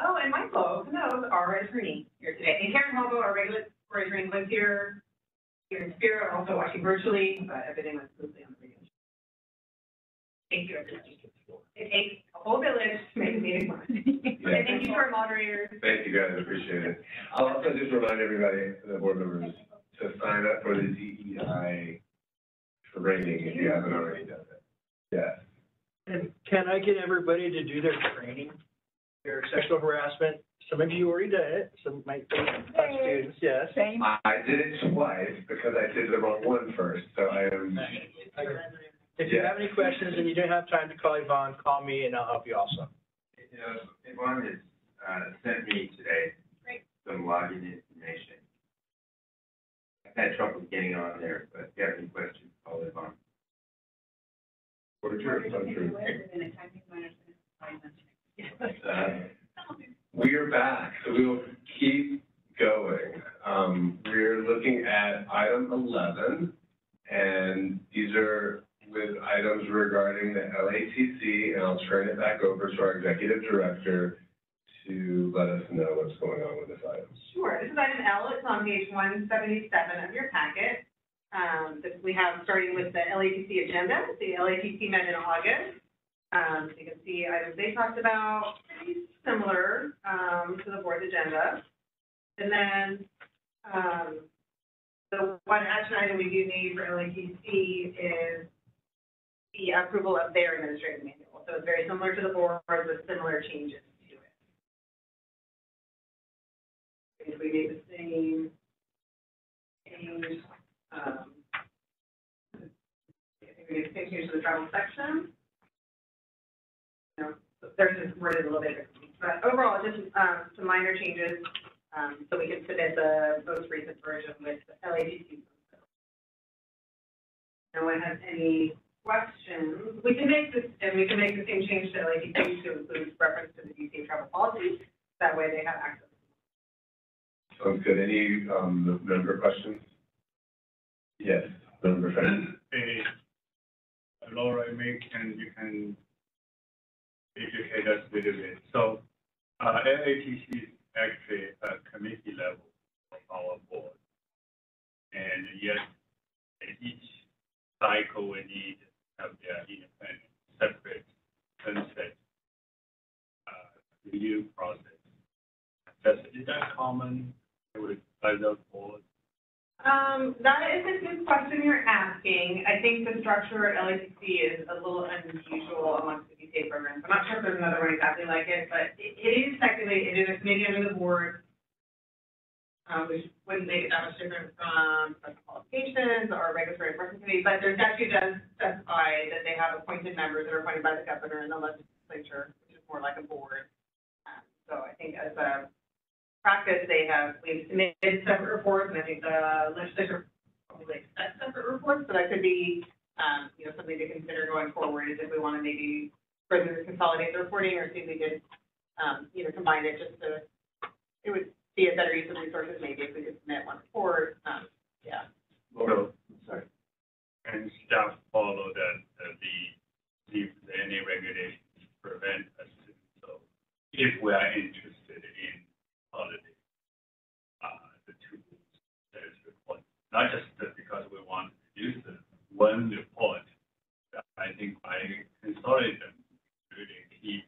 Oh, and Michael Canoes, our attorney, here today. And Karen Halbo, our regulatory attorney, was here in spirit, also watching virtually, but everything was smoothly on the radio. Thank you, everybody. It takes a whole village to make a meeting work. And thank you to our moderators. Thank you guys, appreciate it. I'll also just remind everybody, the board members, to sign up for the DEI training if you haven't already done it. Yes. And can I get everybody to do their training, their sexual harassment? Some of you already did it, some might be students, yes. I did it twice because I did the wrong one first, so I am. If you have any questions and you don't have time to call Yvonne, call me and I'll help you also. You know, Yvonne has sent me today some login information. I've had trouble getting on there, but if you have any questions, call Yvonne. We are back, so we will keep going. We're looking at item 11, and these are with items regarding the LATC, and I'll turn it back over to our executive director to let us know what's going on with this item. Sure, this is item L, it's on page 177 of your packet. We have, starting with the LATC agenda, the LATC met in August. So you can see items they talked about, pretty similar to the board's agenda. And then the one action item we do need for LATC is the approval of their administrative manual. So it's very similar to the board with similar changes to it. If we made the same change, I think we made the same change to the travel section. You know, there's just worded a little bit differently. But overall, just some minor changes so we can submit the most recent version with the LATC. No one has any questions? We can make this, and we can make the same change to LATC to include reference to the DCA travel policy. That way they have access. Sounds good. Any member questions? Yes, member Fan. Hey, Laura, you can educate us a little bit. So, LATC is actually a committee level of our board. And yes, at each cycle we need to have their independent, separate, sunset review process. Is that common with other boards? That is a good question you're asking. I think the structure at LATC is a little unusual amongst the DCA programs. I'm not sure if there's another one exactly like it, but it is technically, it is a committee under the board, which wouldn't make it that much different from special qualifications or regulatory enforcement committee, but their statute does specify that they have appointed members that are appointed by the governor and the legislature, which is more like a board. So I think as a practice, we've submitted separate reports, and I think the legislature probably expects separate reports, so that could be, something to consider going forward is if we want to maybe further consolidate the reporting or see if we could, combine it just to, it would be a better use of resources maybe if we could submit one report, yeah. So, sorry. And staff follow that, if any regulations prevent us to, so if we are interested in holiday, the tools that is required, not just because we want to use the one report. I think by consolidating them, really keep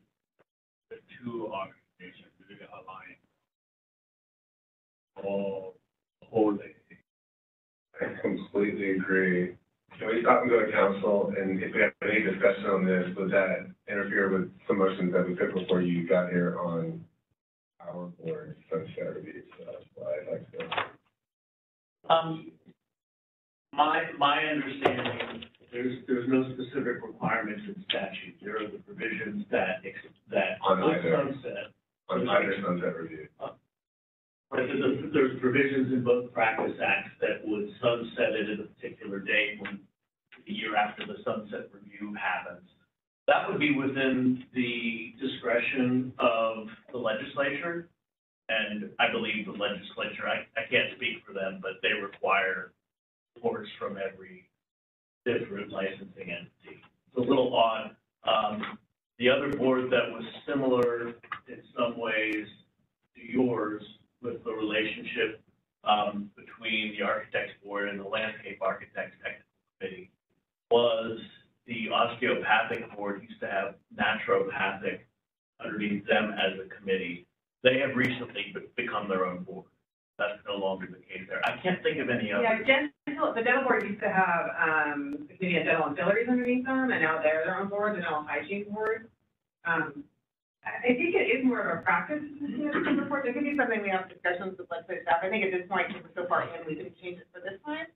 the two organizations really aligned all wholly. I completely agree. Can we stop and go to council? And if we have any discussion on this, would that interfere with some motions that we took before you got here on our board sunset review? So that's why I'd like to. My understanding, there's no specific requirements in statute. There are the provisions that On either sunset. On either sunset review. There's provisions in both practice acts that would sunset it at a particular date when the year after the sunset review happens. That would be within the discretion of the legislature. And I believe the legislature, I can't speak for them, but they require reports from every different licensing entity. It's a little odd. The other board that was similar in some ways to yours with the relationship between the architects board and the landscape architects technical committee was the osteopathic board used to have naturopathic underneath them as a committee. They have recently become their own board. That's no longer the case there. I can't think of any other. Yeah, the dental board used to have, the committee of dental ancillaries underneath them, and now they're their own board, the dental hygiene board. I think it is more of a practice to see it in reports. It could be something we have discussions with legislative staff. I think at this point, because we're so far in, we didn't change it for this time,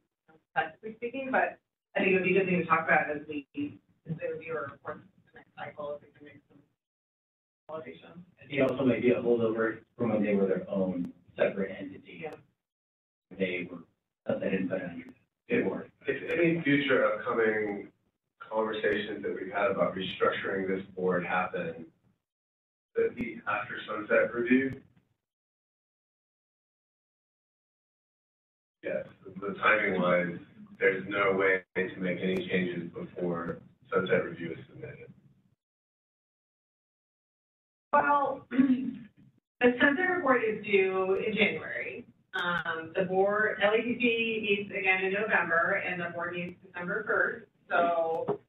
practically speaking, but I think it would be a good thing to talk about as we review our reports the next cycle, if we can make some validation. It also may be a holdover from when they were their own separate entity. Yeah. They were, they didn't put it under. It worked. If any future upcoming conversations that we've had about restructuring this board happen, that be after sunset review? Yes, the timing wise, there's no way to make any changes before sunset review is submitted. Well, the sunset report is due in January. The board, LATC meets again in November, and the board meets December 1st. So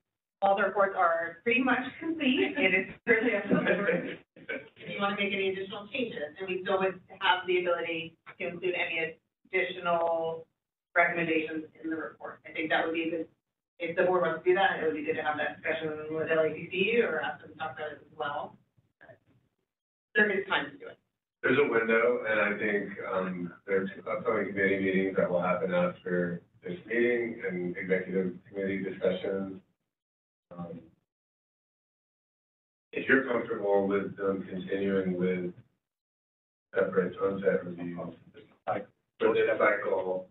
all the reports are pretty much complete, and it's really up to the board if you want to make any additional changes. And we still would have the ability to include any additional recommendations in the report. I think that would be good. If the board wants to do that, it would be good to have that discussion with LATC or ask them to talk about it as well. There is time to do it. There's a window, and I think there's upcoming committee meetings that will happen after this meeting and executive committee discussions. If you're comfortable with them continuing with separate sunset reviews for this cycle,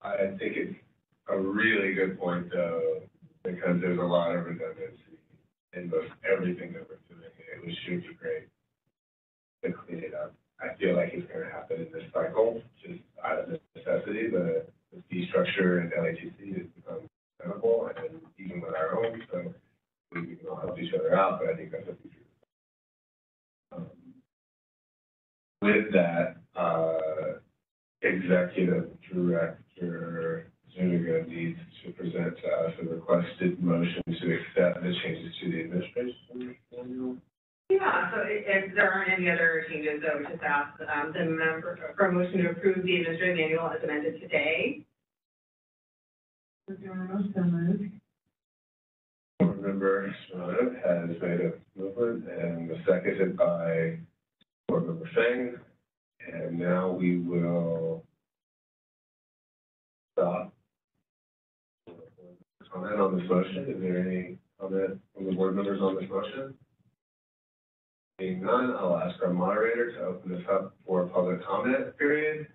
I think it's a really good point, though, because there's a lot of redundancy in most everything that we're doing. It should be great to clean it up. I feel like it's going to happen in this cycle, just out of necessity. The fee structure in LATC has become tenable, and even with our own, so we can all help each other out, but I think that's a future. With that, Executive Director Zuniga needs to present to us a requested motion to accept the changes to the administration manual. Yeah, so if there aren't any other changes, I would just ask the member for a motion to approve the administrative manual as amended today. Board member Shimano has made a movement and seconded by Board member Feng. And now we will stop. Comment on this motion. Is there any comment from the board members on this motion? Being none, I'll ask our moderator to open this up for public comment period.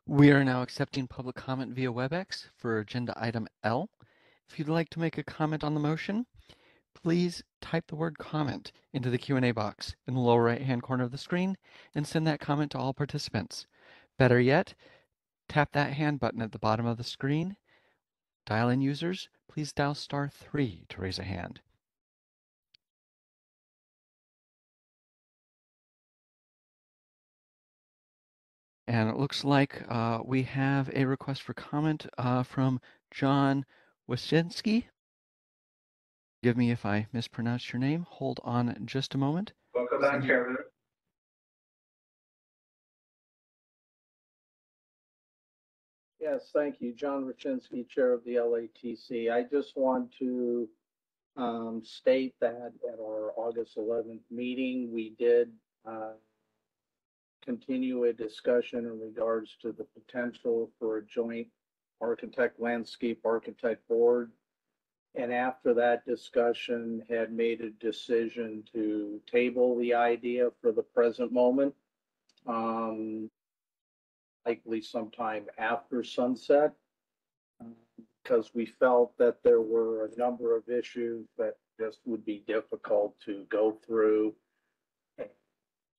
We are now accepting public comment via WebEx for agenda item L. If you'd like to make a comment on the motion, please type the word comment into the Q&A box in the lower right-hand corner of the screen and send that comment to all participants. Better yet, tap that hand button at the bottom of the screen. Dial-in users, please dial *3 to raise a hand. And it looks like we have a request for comment from John Wasinski. Forgive me if I mispronounced your name. Hold on just a moment. Welcome back, Chairman. Yes, thank you. John Rachinsky, Chair of the LATC. I just want to state that at our August 11th meeting, we did continue a discussion in regards to the potential for a joint landscape architect board. And after that discussion, had made a decision to table the idea for the present moment, likely sometime after sunset, because we felt that there were a number of issues that just would be difficult to go through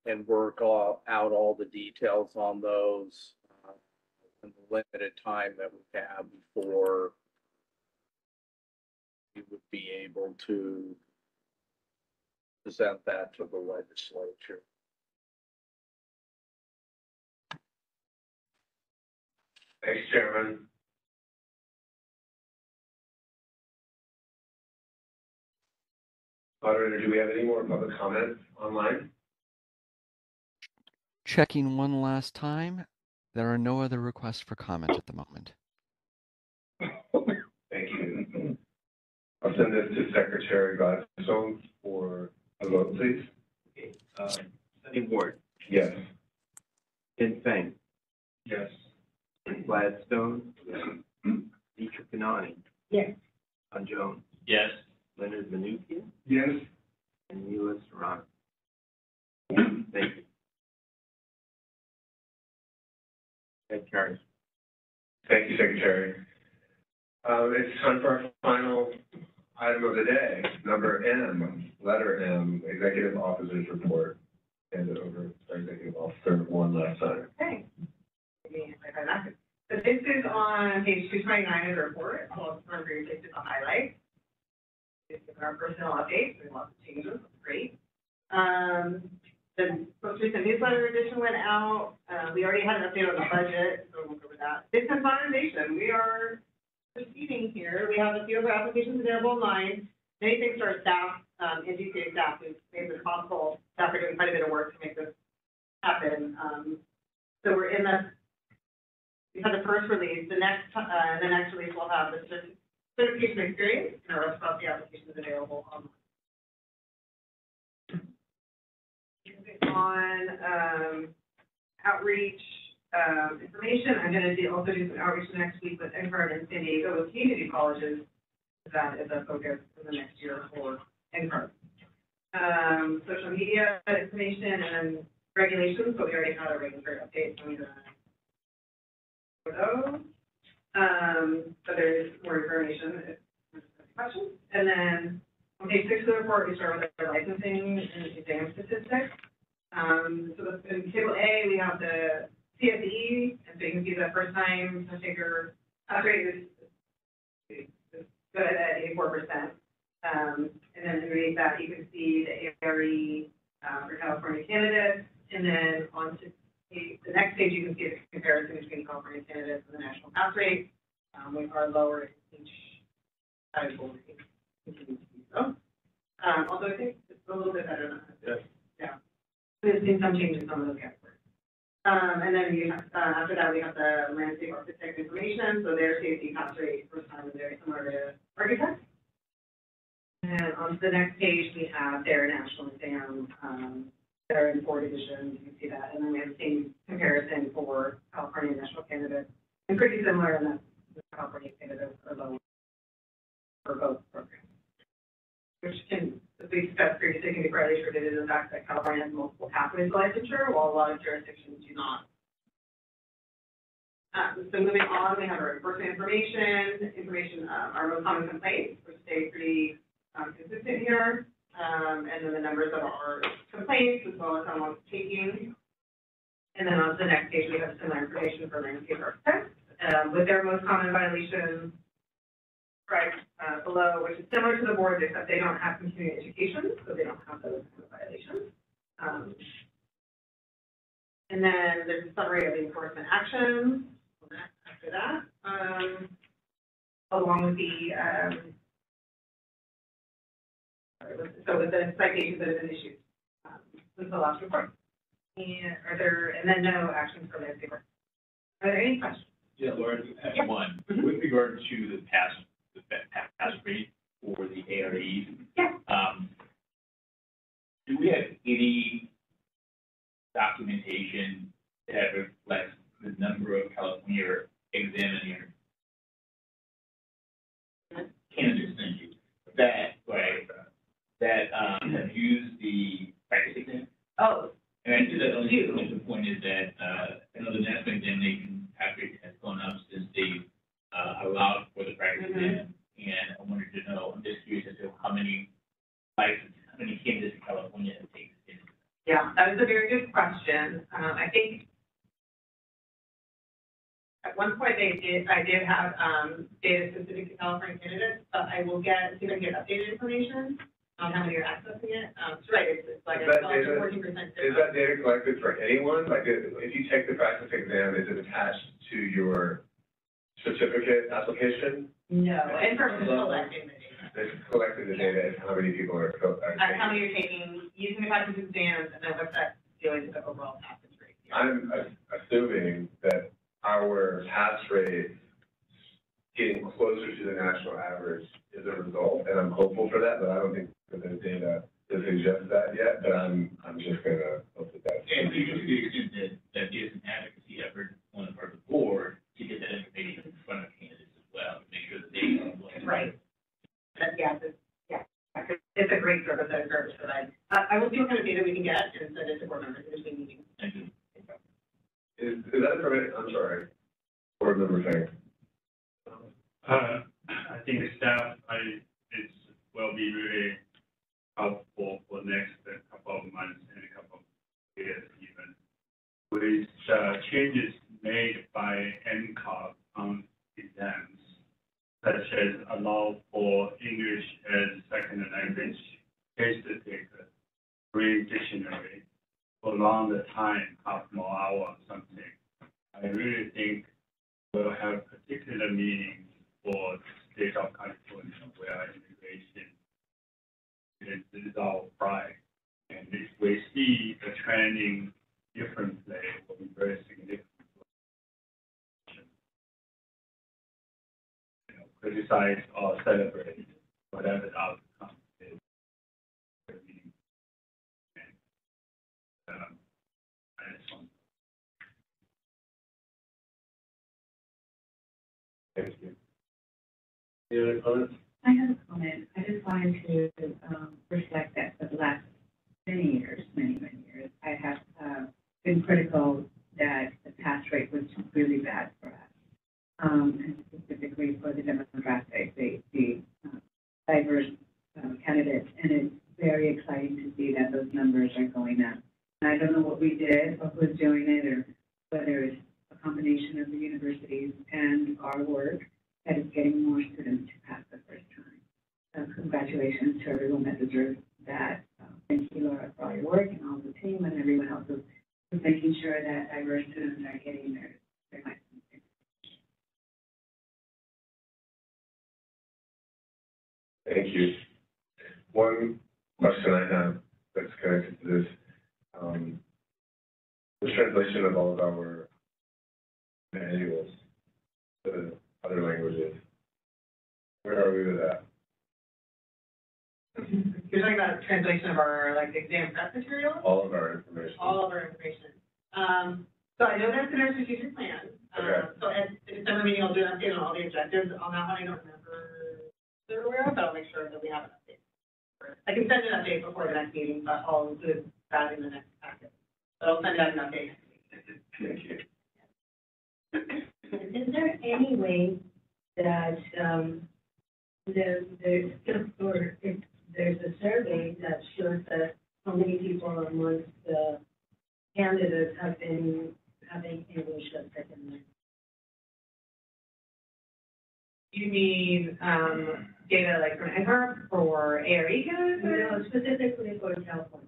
and work out all the details on those in the limited time that we have before we would be able to present that to the legislature. Thanks, Chairman. Moderator, do we have any more public comments online? Checking one last time. There are no other requests for comment at the moment. Thank you. I'll send this to Secretary Gladstone for a vote, please. Okay, Sunny Ward, Yes. Ben Feng, Yes. Gladstone, Dietrich Kanani, Yes. John Jones, Yes. Leonard Mnuchin, Yes. and Neela Serrano. Thank you. That carries. Thank you, Secretary. It's time for our final item of the day, number M, letter M, Executive Officer's Report. Hand it over to our Executive Officer one last time. Okay. So this is on page 229 of the report. I'll just run through just the highlights. This is our personnel updates. There's lots of changes. That's great. The most recent newsletter edition went out. We already had an update on the budget, so we'll go with that. Business modernization. We are proceeding here. We have a few of our applications available online. Many thanks to our staff, NGCA staff, who's made this possible. Staff are doing quite a bit of work to make this happen. So we're in the, we had the first release. The next release will have the certification experience and our reciprocity applications available online. On outreach information, I'm going to also do some outreach next week with NCARD and San Diego with community colleges. That is a focus for the next year for NCARD. Social media information and regulations, so we already had a regulatory update. So I'm going to for those. So there's more information if there's questions. And then on page 6 of the report, we start with our licensing and exam statistics. So in table A, we have the CFE, and so you can see the first time taker pass rate is good at 84%. And then underneath that, you can see the ARE for California candidates, and then on to the next page, you can see the comparison between California candidates and the national pass rate. We are lower in each category, continue to be so. Although I think it's a little bit better than that. Yeah. There's been some changes in some of those categories. And then we have, after that, we have the landscape architect information. So their safety pass rate first time is very similar to architects. And on to the next page, we have their national exam. They're in 4 divisions. You can see that. And then we have the same comparison for California national candidates. And pretty similar in that the California candidates are low for both programs. Which can, as we discussed previously, can be partly attributed to the fact that California has multiple pathways to licensure, while a lot of jurisdictions do not. So moving on, we have our enforcement information, our most common complaints, which stay pretty consistent here, and then the numbers of our complaints, as well as how long it's taking. And then on to the next page, we have similar information for landscape architects, with their most common violations right below, which is similar to the board, except they don't have continuing education, so they don't have those kind of violations. And then there's a summary of the enforcement actions after that, along with the so with the citations that have been issued since the last report. And then no actions for landscape. Are there any questions? Yeah, Laura, I have one. With regard to the pass rate for the AREs, do we have any documentation that reflects the number of California examining candidates, thank you, that have used the practice exam? Oh. And I see that only the point is that I know the national examination pass rate has gone up since they allowed for the practice exam. And I wanted to know, I'm just curious as to how many candidates in California have taken it. Yeah, that is a very good question. I think at one point I did have data specific to California candidates, but I will see if I can get updated information on how many are accessing it. It's right, it's like a 14%. Is that data collected for anyone? Like if you take the practice exam, is it attached to your certificate application? No, in person collecting the data. collecting the data as how many people are How many you're taking, using the practice exams, and then what's that doing to the overall passage rate? I'm assuming that our pass rate getting closer to the national average is a result, and I'm hopeful for that, but I don't think that the data to suggest that yet, but I'm just gonna hope that that's. And to the extent that is an advocacy effort on the part of the board to get that information in front of candidates as well, to make sure that they know. Right. It's a great service that I will see what kind of data we can get and send it to board members in between meetings. Thank you. Is that permitted? I'm sorry. Board member thing. I think the staff, will be really helpful for next couple of months and a couple of years even. With changes made by NCOG on exams, such as allow for English as second language, test taker, read dictionary, prolong the time, half more hour or something. I really think we'll have particular meanings for the state of California where immigration is our pride. And if we see the trending differently, it will be very significant. Criticize or celebrate whatever the outcome is. Thank you. Any other comments? I have a comment. I just wanted to reflect that for the last many years, I have been critical that the pass rate was really bad for us. And specifically for the demographic, the diverse candidates, and it's very exciting to see that those numbers are going up. And I don't know what we did, or who's doing it, or whether it's a combination of the universities and our work that is getting more students to pass the first time. Congratulations to everyone that deserves that. Thank you, Laura, for all your work and all the team and everyone else who's making sure that diverse students are getting their license. Thank you. One question I have that's connected to this, the translation of all of our manuals to other languages. Where are we with that? You're talking about translation of our exam prep material? All of our information. All of our information. So I know that's in our strategic plan. So at the December meeting, I'll do an update on all the objectives. On that one, I don't remember they're aware of, but I'll make sure that we have an update. I can send an update before the next meeting, but I'll include that in the next packet. But I'll send out an update. Thank you. Is there any way that there's a survey that shows that how many people amongst the candidates have been having English as second language? You mean data like from NCARB or ARE candidates? No, specifically for California.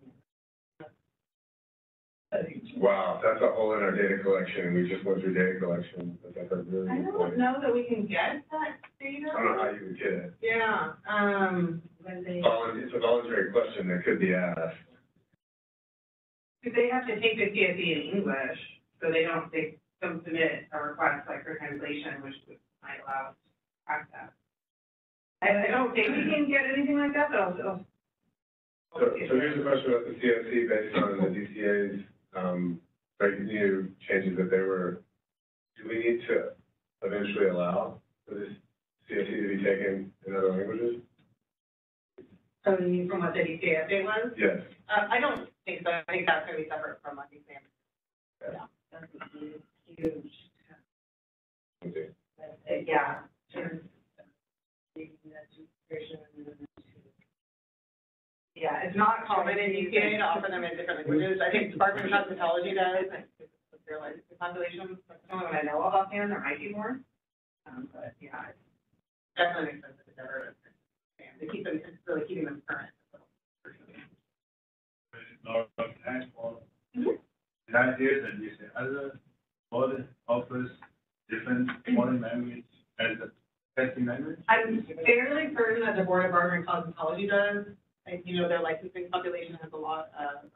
Wow, that's a hole in our data collection. We just went through data collection. That's a really I good don't point. know that we can get that data. I don't know how you would get it. Yeah. It's a voluntary question that could be asked. They have to take the CSE in English, so they don't submit a request for translation, which might allow us to track that. I don't think we can get anything like that, but I'll So here's a question about the CSE based on the DCA's new changes that they were. Do we need to eventually allow for this CSE to be taken in other languages? from what the DCA update was? Yes. I don't think so. I think that's going to be separate from what the exam. Yeah. That's huge. Okay. Yeah. Yeah, it's not common in DCA to offer them in different languages. I think Department of Cosmetology does. With their licensed population, some of them I know of offhand, there might be more. But yeah, it's definitely makes sense to cover it. To keep them, it's really keeping them current. Did I hear that you say other board offers different foreign language as a testing language? I'm fairly certain that the Board of Art and Cosmetology does. And, you know, their licensing population has a lot of,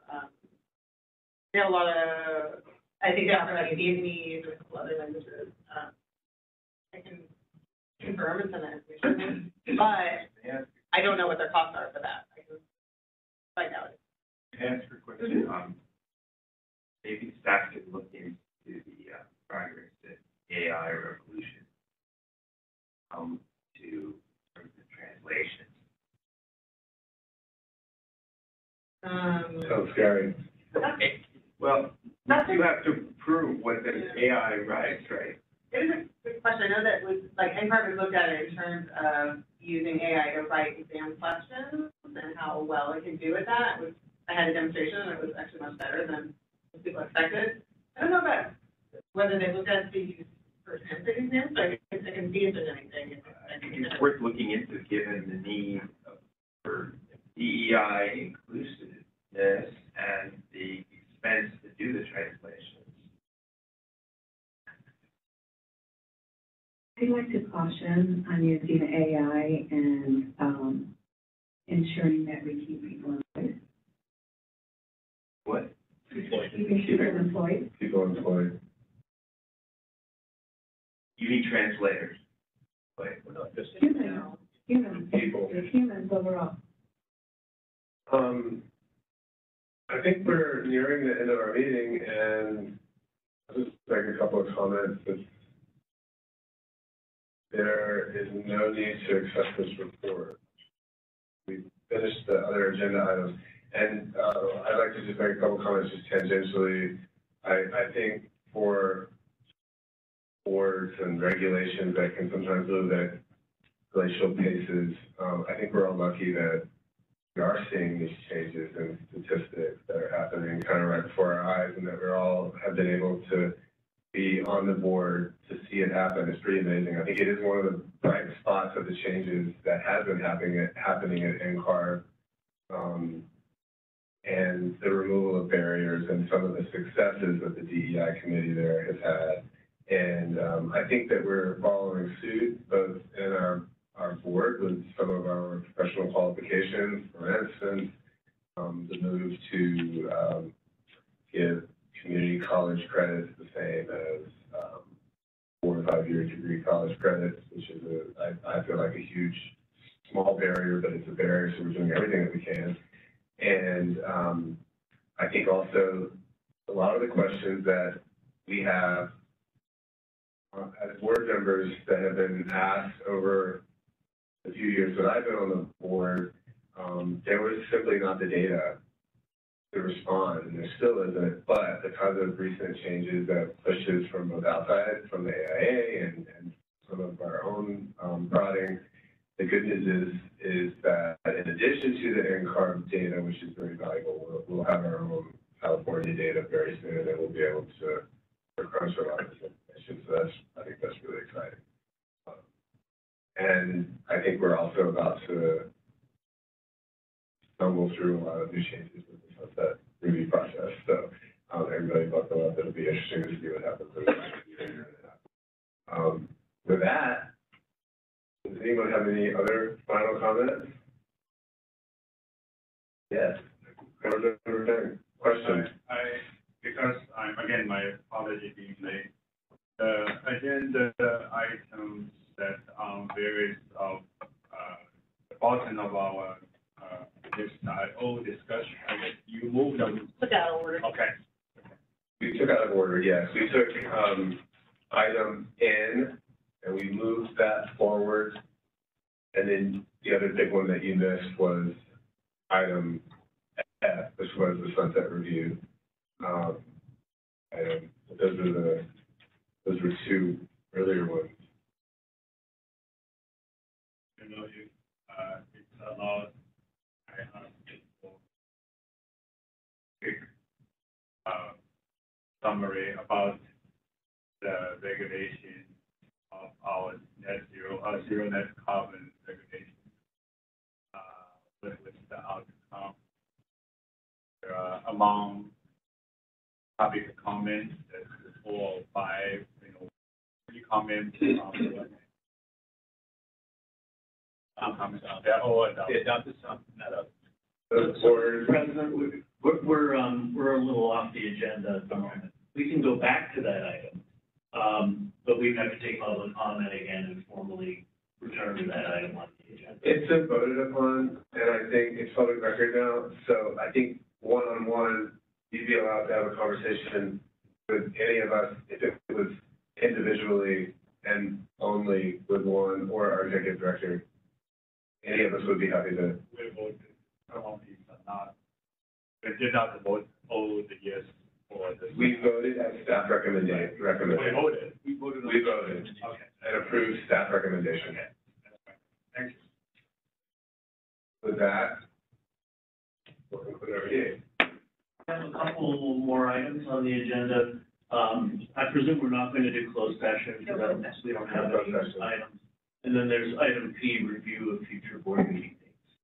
they have a lot of, I think they offer like Vietnamese and a couple other languages. I can confirm and send that information, but I don't know what their costs are for that. I can find out. Can I ask a question? Maybe staff could look into the progress that AI revolution to the translations. Sounds scary. Well, you have to prove what the AI writes, right? It is a good question. I know that with, like, NCARB has looked at it in terms of using AI to write exam questions and how well it can do at that. I had a demonstration and it was actually much better than people expected. I don't know about whether they looked at the use for translating exams, but I can see if there's anything. I think it's worth looking into given the need for DEI inclusiveness and the expense to do the translations. I'd like to caution on using AI and ensuring that we keep people employed. What? Keeping people employed. People employed. You need translators. Like, we're not just Humans. People. Humans overall. I think we're nearing the end of our meeting, and I'll just make a couple of comments. There is no need to accept this report. We finished the other agenda items, and I'd like to just make a couple of comments just tangentially. I think for boards and regulations that can sometimes move at glacial paces, I think we're all lucky that we are seeing these changes in statistics that are happening kind of right before our eyes, and that we all have been able to be on the board to see it happen. It's pretty amazing. I think it is one of the bright spots of the changes that has been happening at NCARB, and the removal of barriers and some of the successes that the DEI committee there has had. And I think that we're following suit both in our board with some of our professional qualifications, for instance, the move to give community college credits the same as 4 to 5 year degree college credits, which is I feel like a huge, small barrier, but it's a barrier, so we're doing everything that we can. And I think also a lot of the questions that we have as board members that have been asked over the few years that I've been on the board, there was simply not the data to respond, and there still isn't, but because of recent changes that pushes from both outside, from the AIA and some of our own prodding, the good news is that in addition to the NCARB data, which is very valuable, we'll have our own California data very soon, and we'll be able to crunch a lot of this information. So I think that's really exciting. And I think we're also about to stumble through a lot of new changes with the sunset review process. So everybody buckle up. It'll be interesting to see what happens in the next year. With that, does anyone have any other final comments? Yes. Question. Because again, my apology being late. The agenda items that various of the bottom of our list are all discussion. I guess you moved them. Took out of order. Okay. We took out of order, yes. We took item N and we moved that forward. And then the other big one that you missed was item F, which was the sunset review. And those were two earlier ones. You know, it's allowed. I asked for quick summary about the regulation of our zero net carbon regulation. With the outcome, among public comments, there's 4 or 5, 3 comments on the They're all adopted. They adopted some, not others. So, President, we're a little off the agenda at the moment. We can go back to that item, but we have to take public comment again and formally return to that item on the agenda. It's been voted upon, and I think it's public record now, so I think one-on-one, you'd be allowed to have a conversation with any of us if it was individually and only with one or our executive director. Any of us would be happy to. We voted, some of these are not, we did not vote all the yes for this. We voted as staff recommended. We voted. We voted. Okay. And approved staff recommendation. Okay. Thank you. With that, we'll conclude our meeting. I have a couple more items on the agenda. I presume we're not going to do closed session because we don't have any items. And then there's item P, review of future board meeting dates.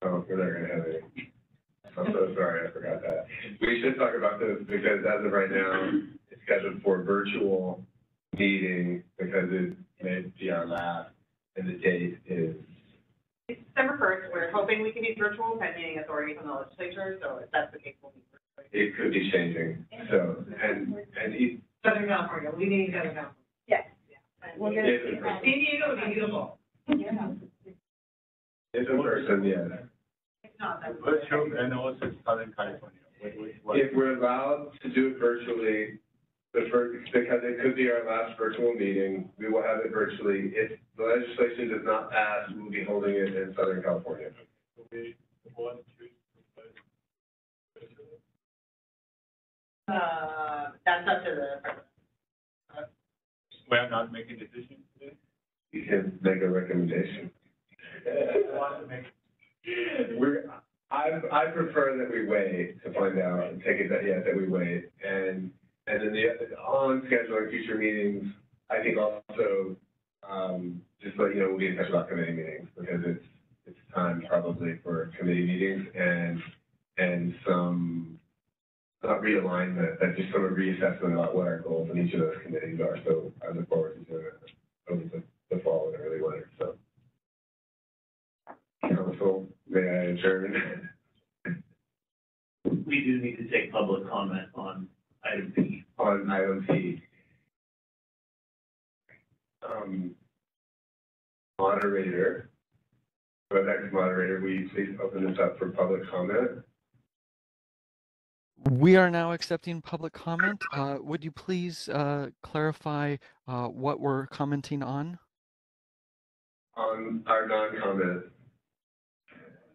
Oh, we're not gonna have any. I'm so sorry, I forgot that. We should talk about this because as of right now, it's scheduled for virtual meeting because it may be our last, and the date is. It's December 1st. We're hoping we can be virtual pending authority from the legislature, so if that's the case, we'll be virtual. It could be changing, so, and Southern California, we need Southern California. Yes. We'll get it. San Diego would be beautiful. Yeah. It's in person, yes. It's not that. Virtual and also Southern California. If we're allowed to do it virtually, because it could be our last virtual meeting, we will have it virtually. If the legislation does not pass, we'll be holding it in Southern California. That's up to the president. We're not making decisions today? You can make a recommendation. I prefer that we wait to find out and take it that we wait. And then on scheduling future meetings, I think also, just let you know, we'll be in touch about committee meetings because it's time probably for committee meetings and some, not realignment, but just some reassessment about what our goals in each of those committees are. So I look forward to doing it over the fall and early winter, so. Council, may I adjourn? We do need to take public comment on item P. On item P. Moderator, WebEx moderator, will you please open this up for public comment? We are now accepting public comment. Would you please clarify what we're commenting on? On our non-comment.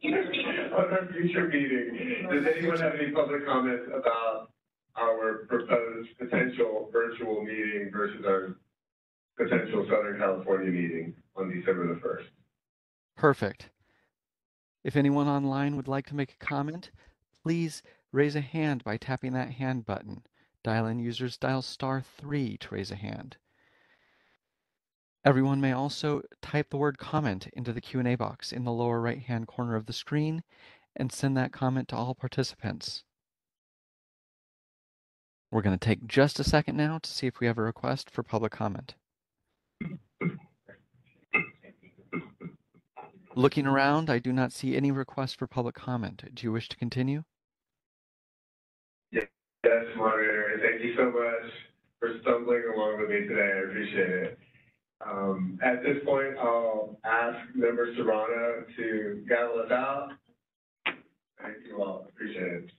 On our future meeting. Does anyone have any public comments about our proposed potential virtual meeting versus our potential Southern California meeting on December the 1st? Perfect. If anyone online would like to make a comment, please raise a hand by tapping that hand button. Dial-in users dial *3 to raise a hand. Everyone may also type the word comment into the Q&A box in the lower right-hand corner of the screen and send that comment to all participants. We're going to take just a second now to see if we have a request for public comment. Looking around, I do not see any request for public comment. Do you wish to continue? Yes, moderator, and thank you so much for stumbling along with me today. I appreciate it. At this point, I'll ask Member Serrano to gavel us out. Thank you all. Appreciate it.